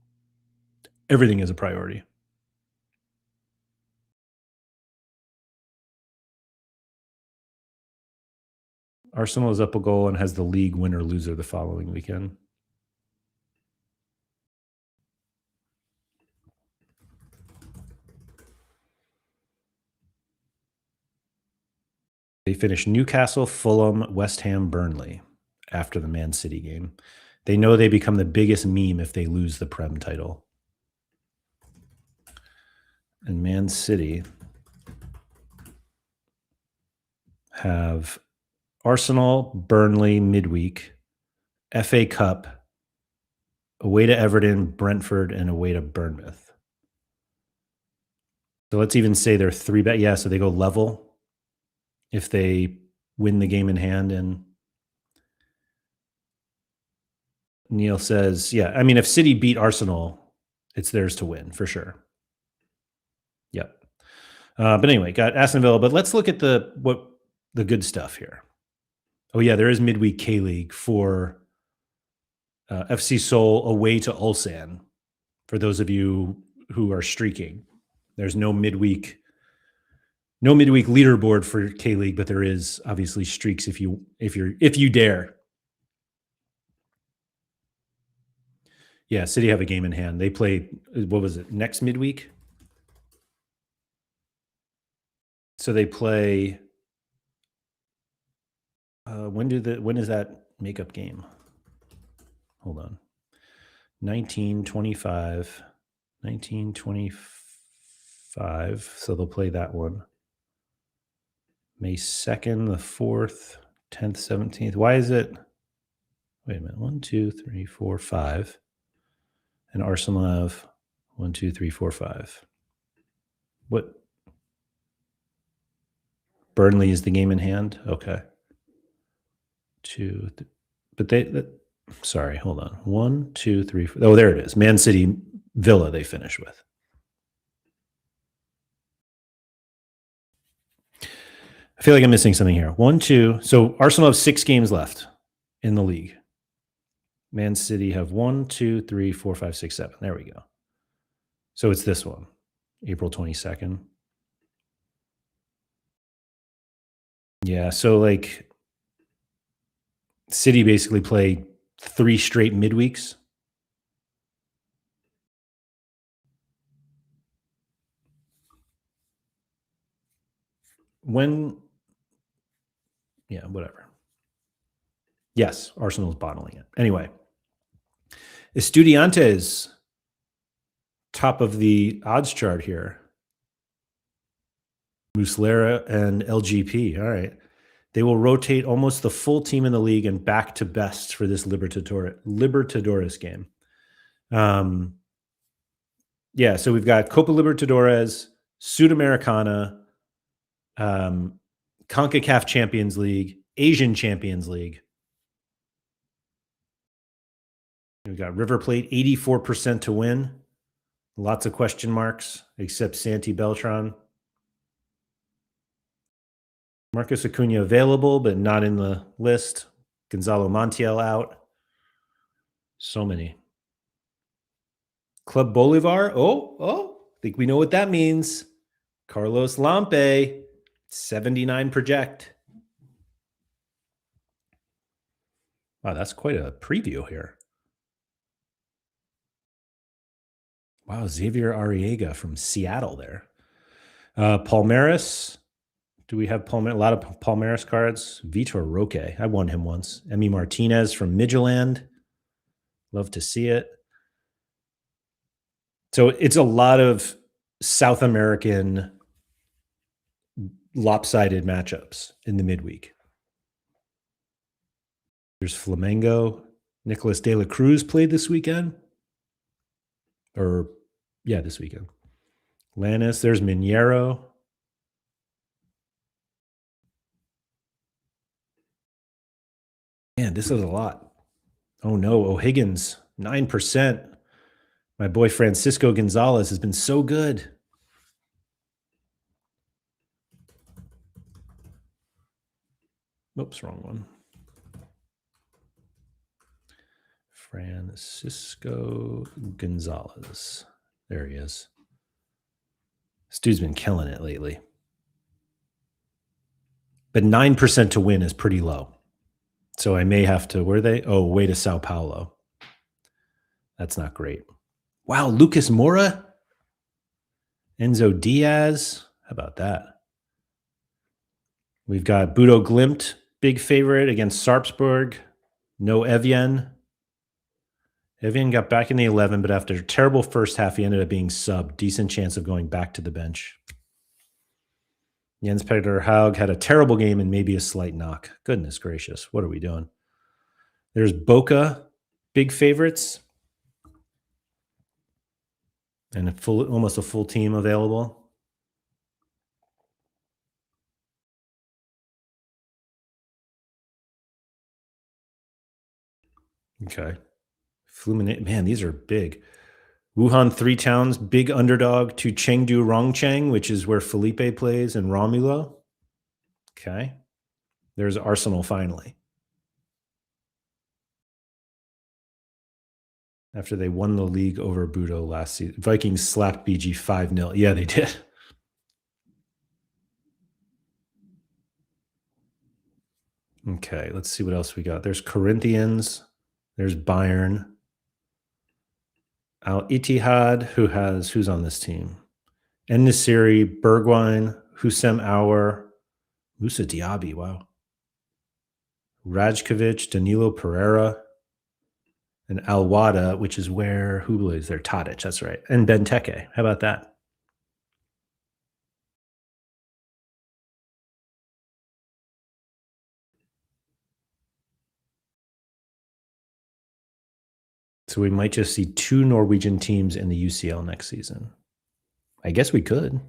everything is a priority. Arsenal is up a goal and has the league winner-loser the following weekend. They finished Newcastle, Fulham, West Ham, Burnley after the Man City game. They know they become the biggest meme if they lose the Prem title. And Man City have Arsenal, Burnley, midweek, FA Cup, away to Everton, Brentford, and away to Bournemouth. So let's even say they're 3-bet. Yeah, so they go level if they win the game in hand. And Neil says, yeah, I mean, if City beat Arsenal, it's theirs to win for sure. Yep. But anyway, got Aston Villa. But let's look at the good stuff here. Oh yeah, there is midweek K-League for FC Seoul away to Ulsan. For those of you who are streaking, there's no midweek leaderboard for K-League, but there is obviously streaks if you dare. Yeah, City have a game in hand. They play, what was it, next midweek? So they play. When is that makeup game? Hold on. 1925. So they'll play that one. May 2nd, the 4th, 10th, 17th. Why is it? Wait a minute. 1, 2, 3, 4, 5. And Arsenal have 1, 2, 3, 4, 5. What? Burnley is the game in hand? Okay. Sorry, hold on. 1, 2, 3, 4. Oh, there it is. Man City, Villa, they finish with. I feel like I'm missing something here. 1, 2. So Arsenal have 6 games left in the league. Man City have 1, 2, 3, 4, 5, 6, 7. There we go. So it's this one, April 22nd. Yeah, so like City basically play 3 straight midweeks. Yeah, whatever. Yes, Arsenal's bottling it. Anyway, Estudiantes, top of the odds chart here. Muslera and LGP. All right. They will rotate almost the full team in the league and back to best for this Libertadores game. Yeah, so we've got Copa Libertadores, Sudamericana, CONCACAF Champions League, Asian Champions League. We've got River Plate, 84% to win. Lots of question marks, except Santi Beltran. Marcus Acuna available, but not in the list. Gonzalo Montiel out. So many. Club Bolivar. I think we know what that means. Carlos Lampe, 79 project. Wow, that's quite a preview here. Wow, Xavier Arriaga from Seattle there. Palmeiras. Do we have a lot of Palmeiras cards? Vitor Roque. I won him once. Emi Martinez from Midtjylland. Love to see it. So it's a lot of South American lopsided matchups in the midweek. There's Flamengo. Nicolas de la Cruz played this weekend. This weekend. Lannis. There's Mineiro. Man, this is a lot. Oh no, O'Higgins, 9%. My boy Francisco Gonzalez has been so good. Oops, wrong one. Francisco Gonzalez. There he is. This dude's been killing it lately. But 9% to win is pretty low. So I may have to, where are they? Oh, way to Sao Paulo. That's not great. Wow, Lucas Moura? Enzo Diaz? How about that? We've got Bodo Glimt, big favorite against Sarpsborg. No Evian. Evian got back in the 11, but after a terrible first half, he ended up being subbed. Decent chance of going back to the bench. Jens Peter Haug had a terrible game and maybe a slight knock. Goodness gracious, what are we doing? There's Boca, big favorites. And almost a full team available. Okay. Fluminense, man, these are big. Wuhan Three Towns, big underdog to Chengdu Rongcheng, which is where Felipe plays, and Romulo. Okay. There's Arsenal finally. After they won the league over Budo last season. Vikings slapped BG 5-0. Yeah, they did. Okay, let's see what else we got. There's Corinthians. There's Bayern. Al Ittihad, who's on this team? En-Nesyri, Bergwijn, Hussein Aouar, Musa Diaby, wow. Rajkovic, Danilo Pereira, and Al Wada, which is where, who is there? Tadic, that's right. And Benteke. How about that? So we might just see 2 Norwegian teams in the UCL next season. I guess we could.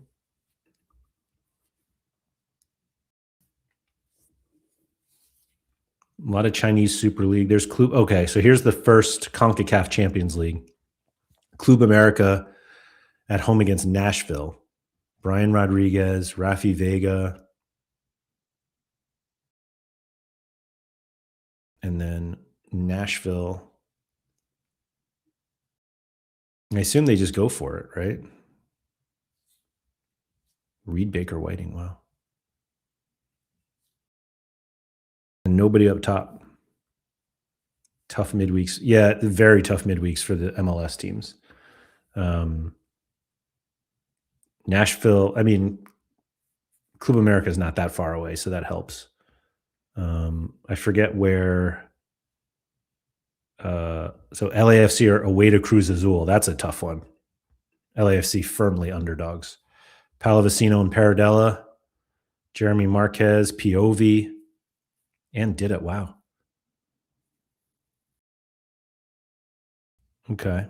A lot of Chinese Super League. There's Club. Okay, so here's the first CONCACAF Champions League. Club America at home against Nashville. Brian Rodriguez, Rafi Vega. And then Nashville. I assume they just go for it, right? Reed Baker Whiting, wow. And nobody up top. Tough midweeks. Yeah, very tough midweeks for the MLS teams. Nashville, I mean, Club America is not that far away, so that helps. I forget where. So LAFC are away to Cruz Azul. That's a tough one. LAFC firmly underdogs. Pallavicino and Paradella, Jeremy Marquez, Piovi, and did it. Wow. Okay.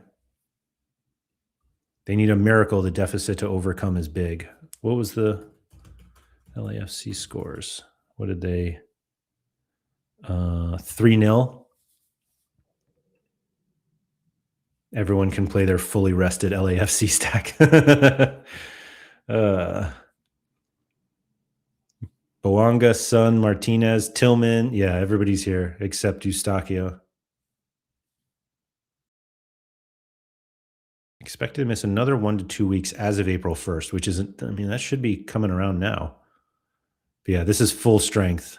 They need a miracle. The deficit to overcome is big. What was the LAFC scores? What did they? 3-0. Everyone can play their fully rested LAFC stack. Boanga, Sun, Martinez, Tillman. Yeah, everybody's here except Eustachio. Expected to miss another 1 to 2 weeks as of April 1st, which isn't, I mean, that should be coming around now. But yeah, this is full strength.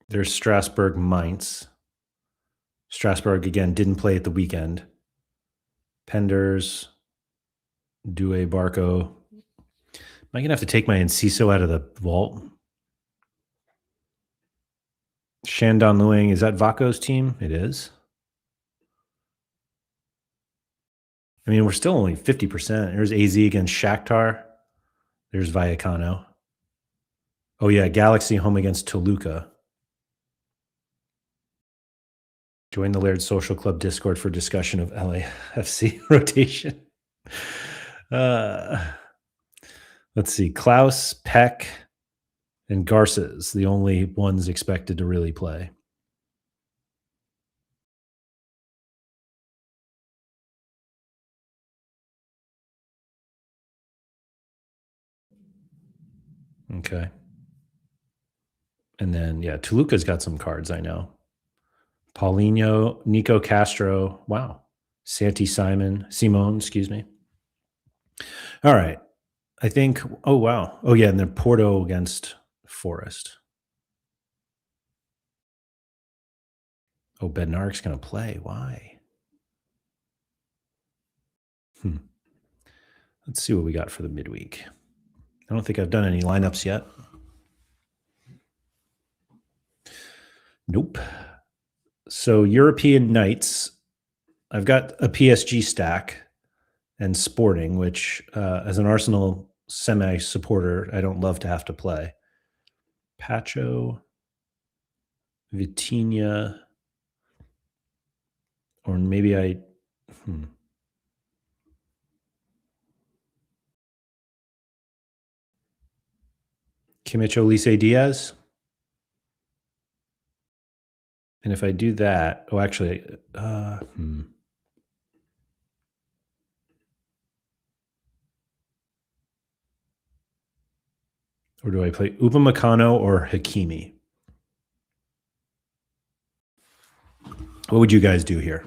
There's Strasbourg, Mainz. Strasbourg, again, didn't play at the weekend. Penders, Due Barco. Am I going to have to take my Enciso out of the vault? Shandong Luang, is that Vaco's team? It is. I mean, we're still only 50%. There's AZ against Shakhtar. There's Vallecano. Oh, yeah, Galaxy home against Toluca. Join the Laird Social Club Discord for discussion of LAFC rotation. Let's see. Klaus, Peck, and Garces, the only ones expected to really play. Okay. And then, yeah, Toluca's got some cards, I know. Paulinho, Nico Castro. Wow. Simone, excuse me. All right. I think, oh, wow. Oh, yeah, and then Porto against Forest. Oh, Bednark's going to play. Why? Let's see what we got for the midweek. I don't think I've done any lineups yet. Nope. So European nights, I've got a PSG stack and Sporting, which as an Arsenal semi-supporter, I don't love to have to play. Pacho, Vitinha, or maybe I... Kimmich, Olise, Diaz. And if I do that, oh, actually, or do I play Upamecano or Hakimi? What would you guys do here?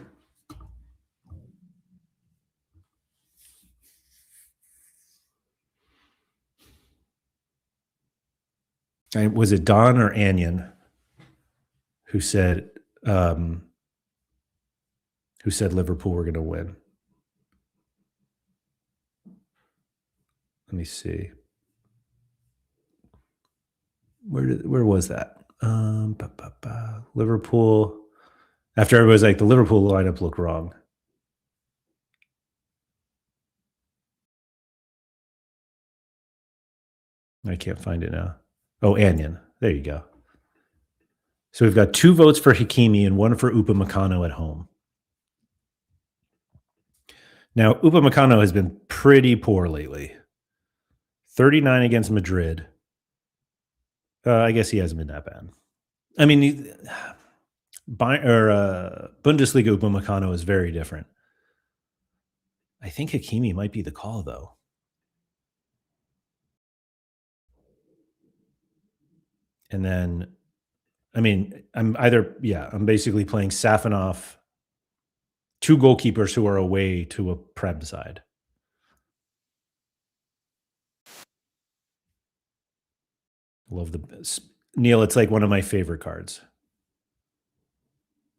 Was it Don or Anyan who said Liverpool were going to win? Let me see. Where was that? Liverpool. After everybody's like, the Liverpool lineup looked wrong. I can't find it now. Oh, Anyan. There you go. So we've got 2 votes for Hakimi and 1 for Upamecano at home. Now, Upamecano has been pretty poor lately. 39 against Madrid. I guess he hasn't been that bad. I mean, Bundesliga Upamecano is very different. I think Hakimi might be the call, though. And then, I mean, I'm basically playing Safanov, 2 goalkeepers who are away to a Prem side. Love Neil, it's like one of my favorite cards.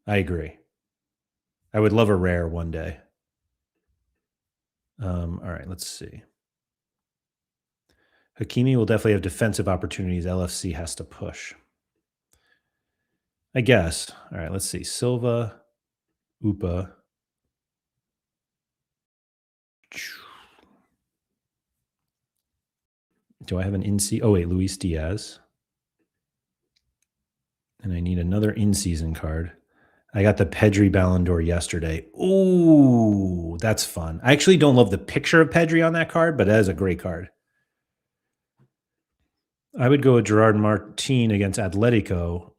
I agree. I would love a rare one day. All right, let's see. Hakimi will definitely have defensive opportunities. LFC has to push, I guess. All right, let's see. Silva, Upa. Do I have an in-season? Oh, wait, Luis Diaz. And I need another in-season card. I got the Pedri Ballon d'Or yesterday. Ooh, that's fun. I actually don't love the picture of Pedri on that card, but that is a great card. I would go with Gerard Martin against Atletico.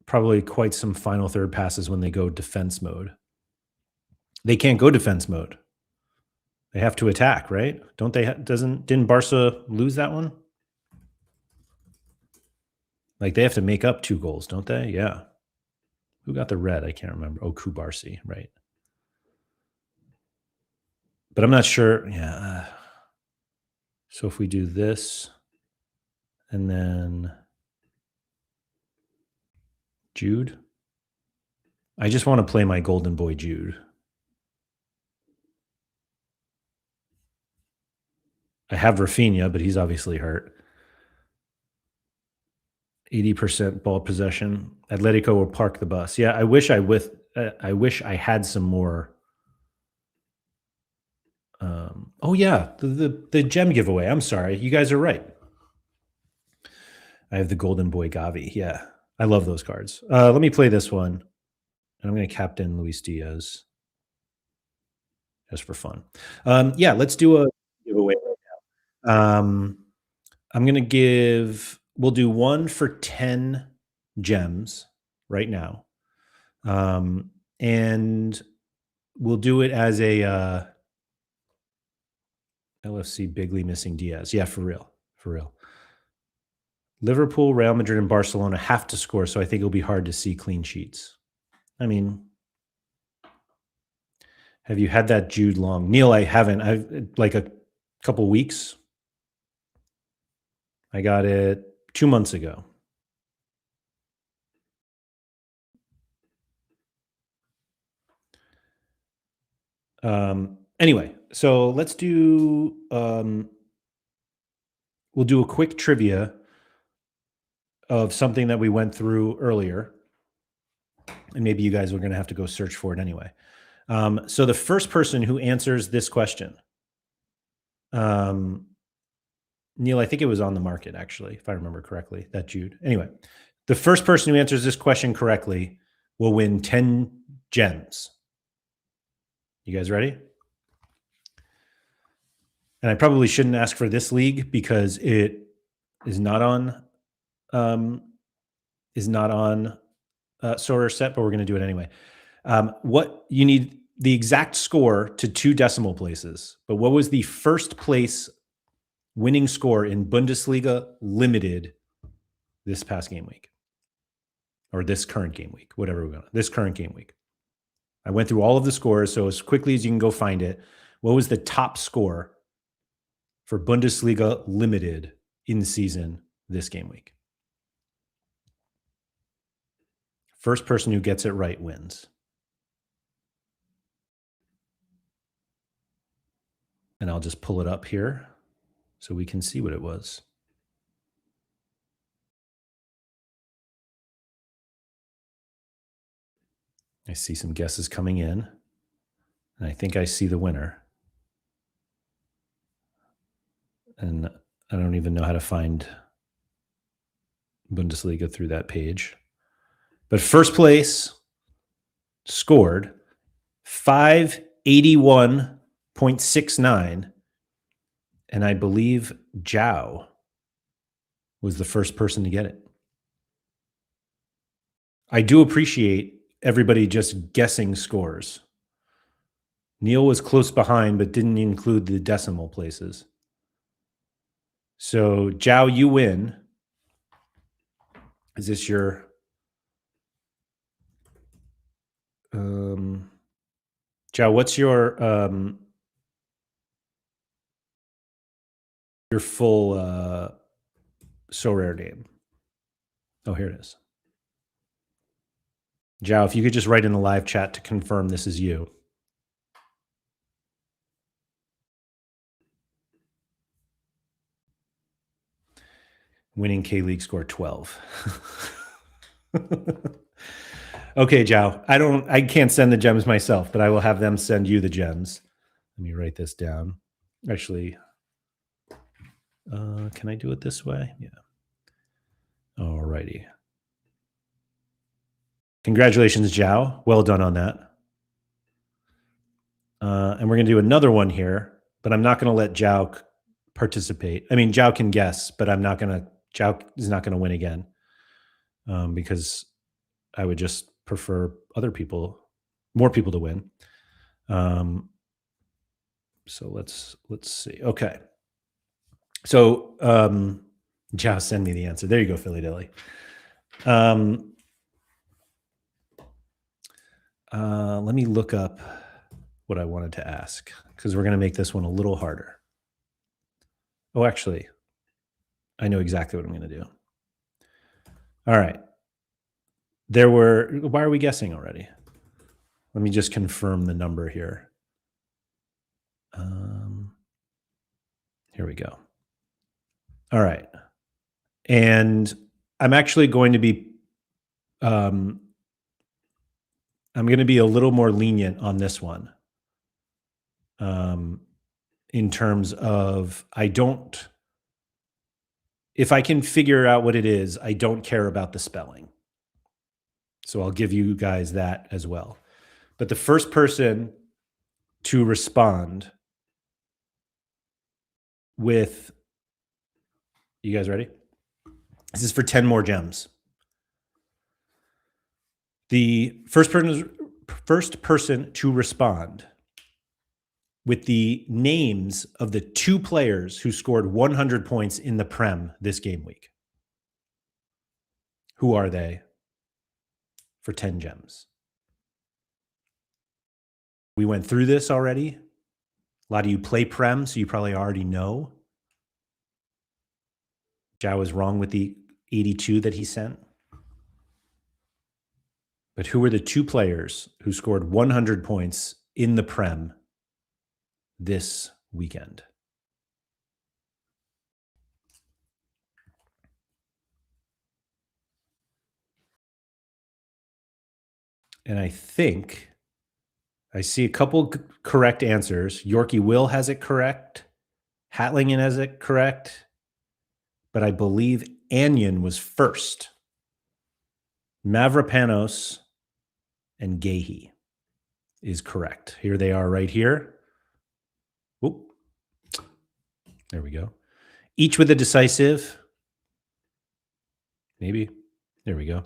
Probably quite some final third passes when they go defense mode. They can't go defense mode. They have to attack, right? Don't they? Didn't Barca lose that one? Like they have to make up 2 goals, don't they? Yeah. Who got the red? I can't remember. Oh, Kubarsi, right? But I'm not sure. Yeah. So if we do this, and then Jude. I just want to play my golden boy Jude. I have Rafinha, but he's obviously hurt. 80% ball possession. Atletico will park the bus. Yeah, I wish I had some more. Oh yeah, the gem giveaway. I'm sorry, you guys are right. I have the golden boy Gavi. Yeah, I love those cards. Let me play this one, and I'm going to captain Luis Diaz just for fun. Yeah, let's do a giveaway right now. I'm going to give. We'll do one for 10 gems right now, and we'll do it as a LFC Bigly missing Diaz. Yeah, for real, for real. Liverpool, Real Madrid, and Barcelona have to score, so I think it'll be hard to see clean sheets. I mean, have you had that Jude Long? Neil, I haven't. I've like a couple weeks. I got it 2 months ago. Anyway, so let's do. We'll do a quick trivia of something that we went through earlier, and maybe you guys are going to have to go search for it anyway. So the first person who answers this question, Neil, I think it was on the market actually, if I remember correctly, that Jude. Anyway, the first person who answers this question correctly will win 10 gems. You guys ready? And I probably shouldn't ask for this league because it is not on Sorare set, but we're going to do it anyway. What you need the exact score to 2 decimal places, but what was the first place winning score in Bundesliga limited this past game week? Or this current game week, whatever we're going to, this current game week. I went through all of the scores, so as quickly as you can go find it. What was the top score for Bundesliga limited in season this game week? First person who gets it right wins. And I'll just pull it up here so we can see what it was. I see some guesses coming in, and I think I see the winner. And I don't even know how to find Bundesliga through that page. But first place scored 581.69. And I believe Zhao was the first person to get it. I do appreciate everybody just guessing scores. Neil was close behind, but didn't include the decimal places. So, Zhao, you win. Is this your... Zhao, what's your full Sorare name? Oh, here it is. Zhao, if you could just write in the live chat to confirm this is you. Winning K-League score 12. Okay, Zhao. I can't send the gems myself, but I will have them send you the gems. Let me write this down. Actually, can I do it this way? Yeah. All righty. Congratulations, Zhao. Well done on that. And we're going to do another one here, but I'm not going to let Zhao participate. I mean, Zhao can guess, but Zhao is not going to win again because I would just prefer more people to win. So let's see. Okay. So Zhao, send me the answer. There you go, Philly Dilly. Let me look up what I wanted to ask because we're going to make this one a little harder. Oh, actually, I know exactly what I'm going to do. All right. Why are we guessing already? Let me just confirm the number here. Here we go. All right. And I'm actually going to be, I'm going to be a little more lenient on this one. In terms of, if I can figure out what it is, I don't care about the spelling. So I'll give you guys that as well. But the first person to respond with, you guys ready? This is for 10 more gems. The first person to respond with the names of the 2 players who scored 100 points in the Prem this game week. Who are they? For 10 gems. We went through this already. A lot of you play Prem, so you probably already know. Jao was wrong with the 82 that he sent. But who were the 2 players who scored 100 points in the Prem this weekend? And I think I see a couple correct answers. Yorkie Will has it correct. Hatlingen has it correct. But I believe Anyan was first. Mavropanos and Gehi is correct. Here they are right here. Oop. There we go. Each with a decisive. Maybe. There we go.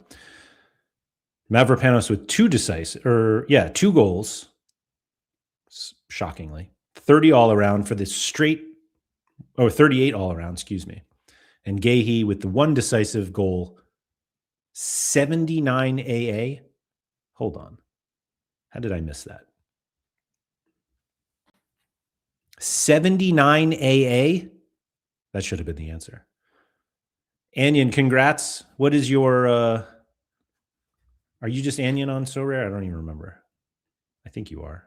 Mavropanos with 2 goals. Shockingly. 30 all around for the 38 all around, excuse me. And Gehi with the 1 decisive goal. 79 AA. Hold on. How did I miss that? 79 AA? That should have been the answer. Anyan, congrats. What is your... are you just Anyan on Sorare? I don't even remember. I think you are.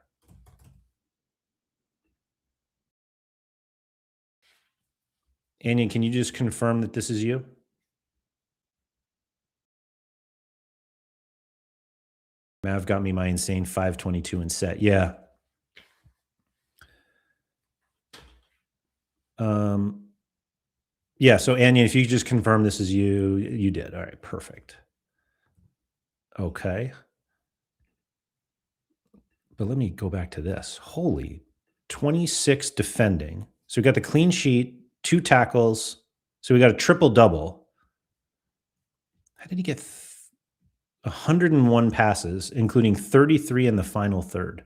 Anyan, can you just confirm that this is you? Mav got me my insane 522 in set. Yeah. Yeah, so Anyan, if you just confirm this is you, you did. All right, perfect. Okay. But let me go back to this. Holy, 26 defending. So we got the clean sheet, 2 tackles. So we got a triple-double. How did he get 101 passes, including 33 in the final third?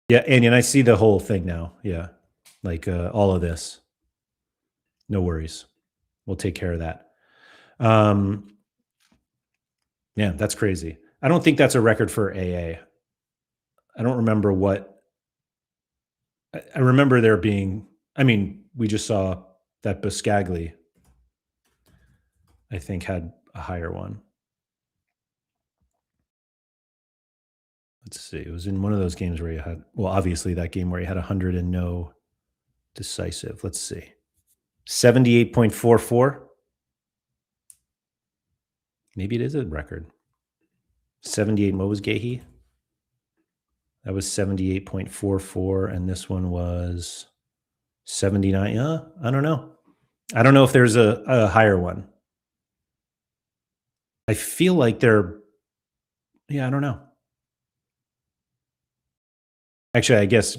Yeah, and I see the whole thing now. Yeah, like all of this. No worries. We'll take care of that. Yeah, that's crazy. I don't think that's a record for AA. I don't remember what. I remember there being, I mean, we just saw that Buscagli, I think, had a higher one. Let's see. It was in one of those games where you had, well, obviously that game where you had 100 and no decisive. Let's see. 78.44. Maybe it is a record. 78. What was Gehi? That was 78.44. And this one was 79. I don't know. I don't know if there's a higher one. I feel like they're, yeah, I don't know. Actually, I guess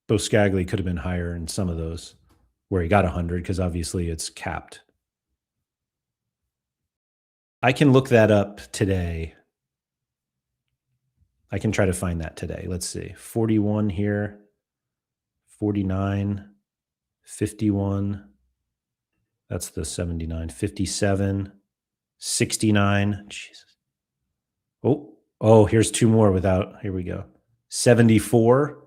Buscagli could have been higher in some of those where he got 100 because obviously it's capped. I can look that up today. I can try to find that today. Let's see. 41 here, 49, 51. That's the 79, 57, 69. Jesus. Oh, here's 2 more without. Here we go. 74,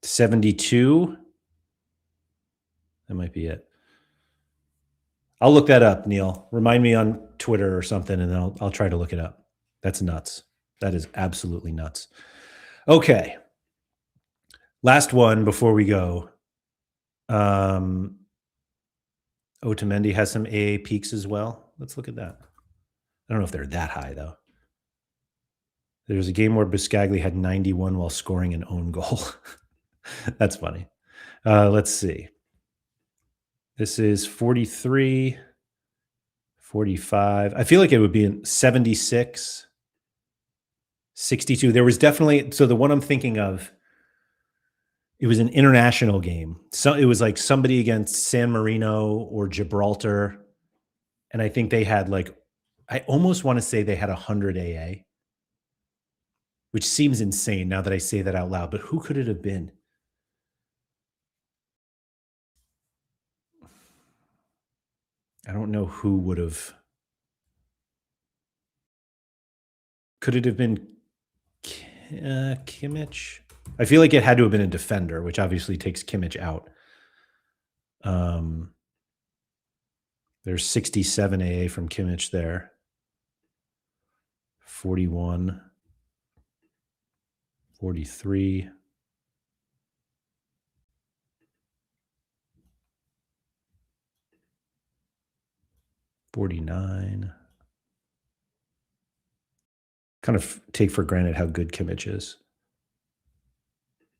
72. That might be it. I'll look that up, Neil. Remind me on Twitter or something, and I'll try to look it up. That's nuts. That is absolutely nuts. Okay. Last one before we go. Otamendi has some AA peaks as well. Let's look at that. I don't know if they're that high, though. There's a game where Buscaglia had 91 while scoring an own goal. That's funny. Let's see. This is 43, 45. I feel like it would be in 76, 62. There was definitely, so the one I'm thinking of, it was an international game. So it was like somebody against San Marino or Gibraltar. And I think they had like, I almost want to say they had 100 AA, which seems insane now that I say that out loud. But who could it have been? I don't know who would have. Could it have been Kimmich? I feel like it had to have been a defender, which obviously takes Kimmich out. There's 67 AA from Kimmich there. 41, 43. $49. Kind of take for granted how good Kimmich is.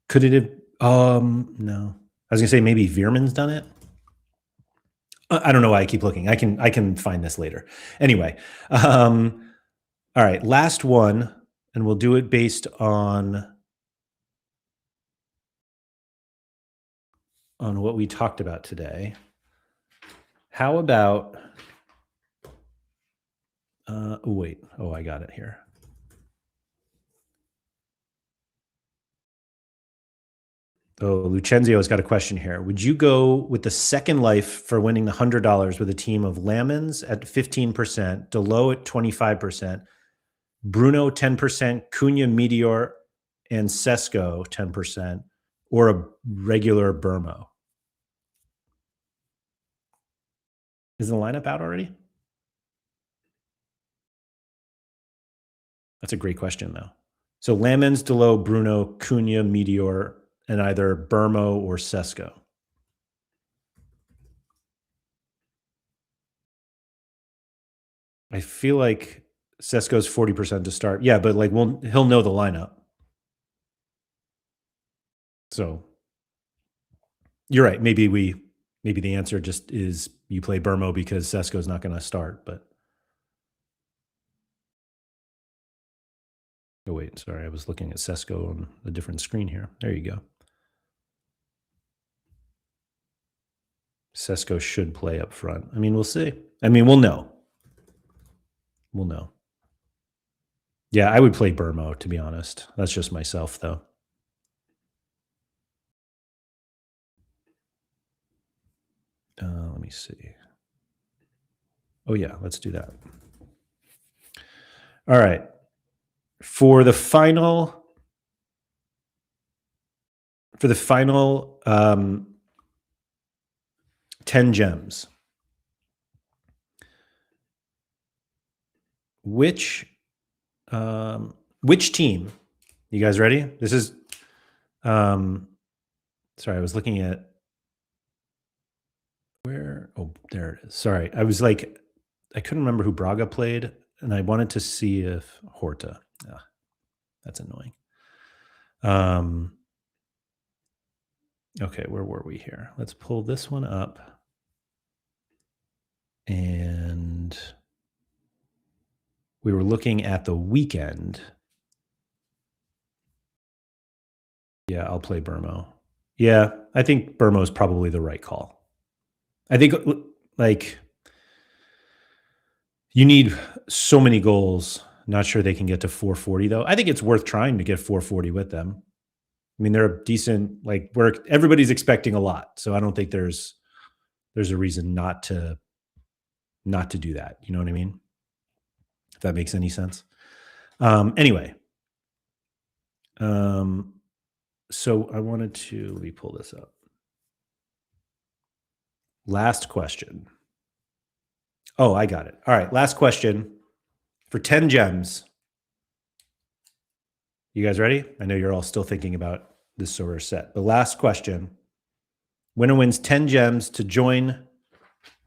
Could it have? No. I was gonna say maybe Veerman's done it. I don't know why I keep looking. I can find this later. Anyway, all right, last one, and we'll do it based on what we talked about today. How about? Wait. Oh, I got it here. Oh, Lucenzio's got a question here. Would you go with the second life for winning the $100 with a team of Lamens at 15%, Delo at 25%, Bruno 10%, Cunha, Meteor, and Sesko 10%, or a regular Burmo? Is the lineup out already? That's a great question, though. So Lamens, Delo, Bruno, Cunha, Meteor, and either Burmo or Sesko. I feel like Sesko's 40% to start. Yeah, but like he'll know the lineup. So you're right. Maybe the answer just is you play Burmo because Sesko's not going to start. But oh wait, sorry, I was looking at Sesko on a different screen here. There you go. Sesko should play up front. I mean, we'll see. I mean, we'll know. We'll know. Yeah, I would play Burmo, to be honest. That's just myself, though. Let me see. Oh, yeah, let's do that. All right. For the final 10 gems, which team? You guys ready? This is sorry, I was looking at where. Oh, there it is. Sorry, I was like, I couldn't remember who Braga played, and I wanted to see if Horta. That's annoying. Okay, where were we here? Let's pull this one up. And we were looking at the weekend. Yeah, I'll play Burmo. Yeah, I think Burmo is probably the right call. I think like you need so many goals. Not sure they can get to 440 though. I think it's worth trying to get 440 with them. I mean, they're a decent, like everybody's expecting a lot. So I don't think there's a reason not to do that. You know what I mean? If that makes any sense. Anyway. So I wanted to, let me pull this up. Last question. Oh, I got it. All right. Last question for 10 gems. You guys ready? I know you're all still thinking about this Sorare set. The last question. Winner wins 10 gems to join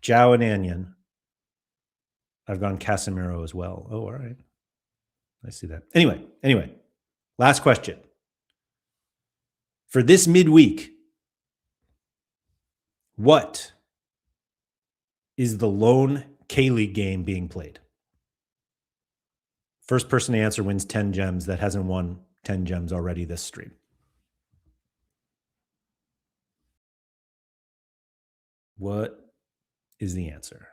Zhao and Anyan. I've gone Casemiro as well. Oh, all right. I see that. Anyway, last question. For this midweek, what is the lone K-League game being played? First person to answer wins 10 gems. That hasn't won 10 gems already this stream. What is the answer?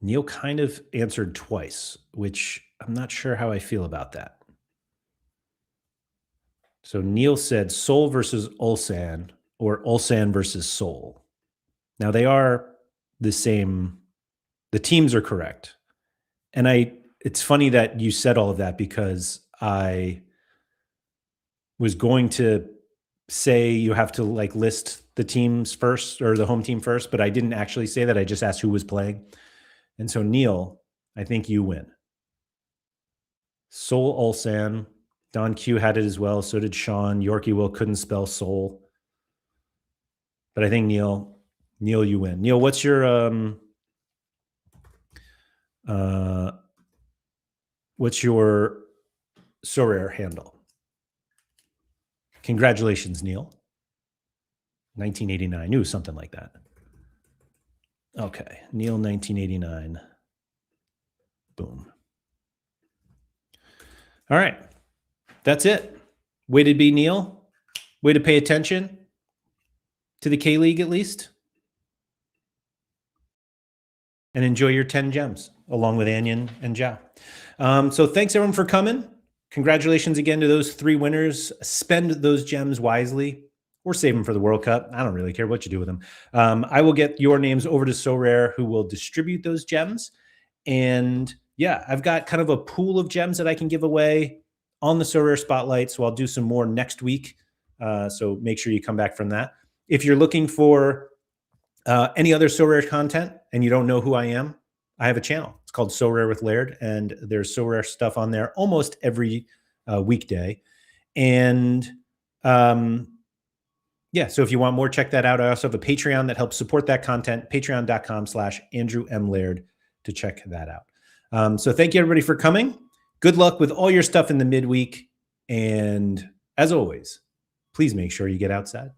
Neil kind of answered twice, which I'm not sure how I feel about that. So Neil said Seoul versus Ulsan or Ulsan versus Seoul. Now they are the same. The teams are correct. And it's funny that you said all of that because I was going to say you have to like list the teams first or the home team first, but I didn't actually say that. I just asked who was playing. And so Neil, I think you win. Seoul Ulsan. Don Q had it as well. So did Sean. Yorkie Will couldn't spell Seoul. But I think Neil, you win. Neil, what's your Sorare handle? Congratulations, Neil. 1989. Ooh, something like that. Okay. Neil 1989. Boom. All right. That's it. Way to be, Neil. Way to pay attention to the K-League at least. And enjoy your 10 gems along with Anyan and Zhao. So thanks everyone for coming. Congratulations again to those 3 winners. Spend those gems wisely or save them for the World Cup. I don't really care what you do with them. I will get your names over to Sorare, who will distribute those gems. And yeah, I've got kind of a pool of gems that I can give away on the Sorare Spotlight. So I'll do some more next week. So make sure you come back from that. If you're looking for any other Sorare content and you don't know who I am, I have a channel. It's called Sorare with Laird, and there's Sorare stuff on there almost every weekday. And yeah, so if you want more, check that out. I also have a Patreon that helps support that content, patreon.com/Andrew M. Laird to check that out. So thank you everybody for coming. Good luck with all your stuff in the midweek. And as always, please make sure you get outside.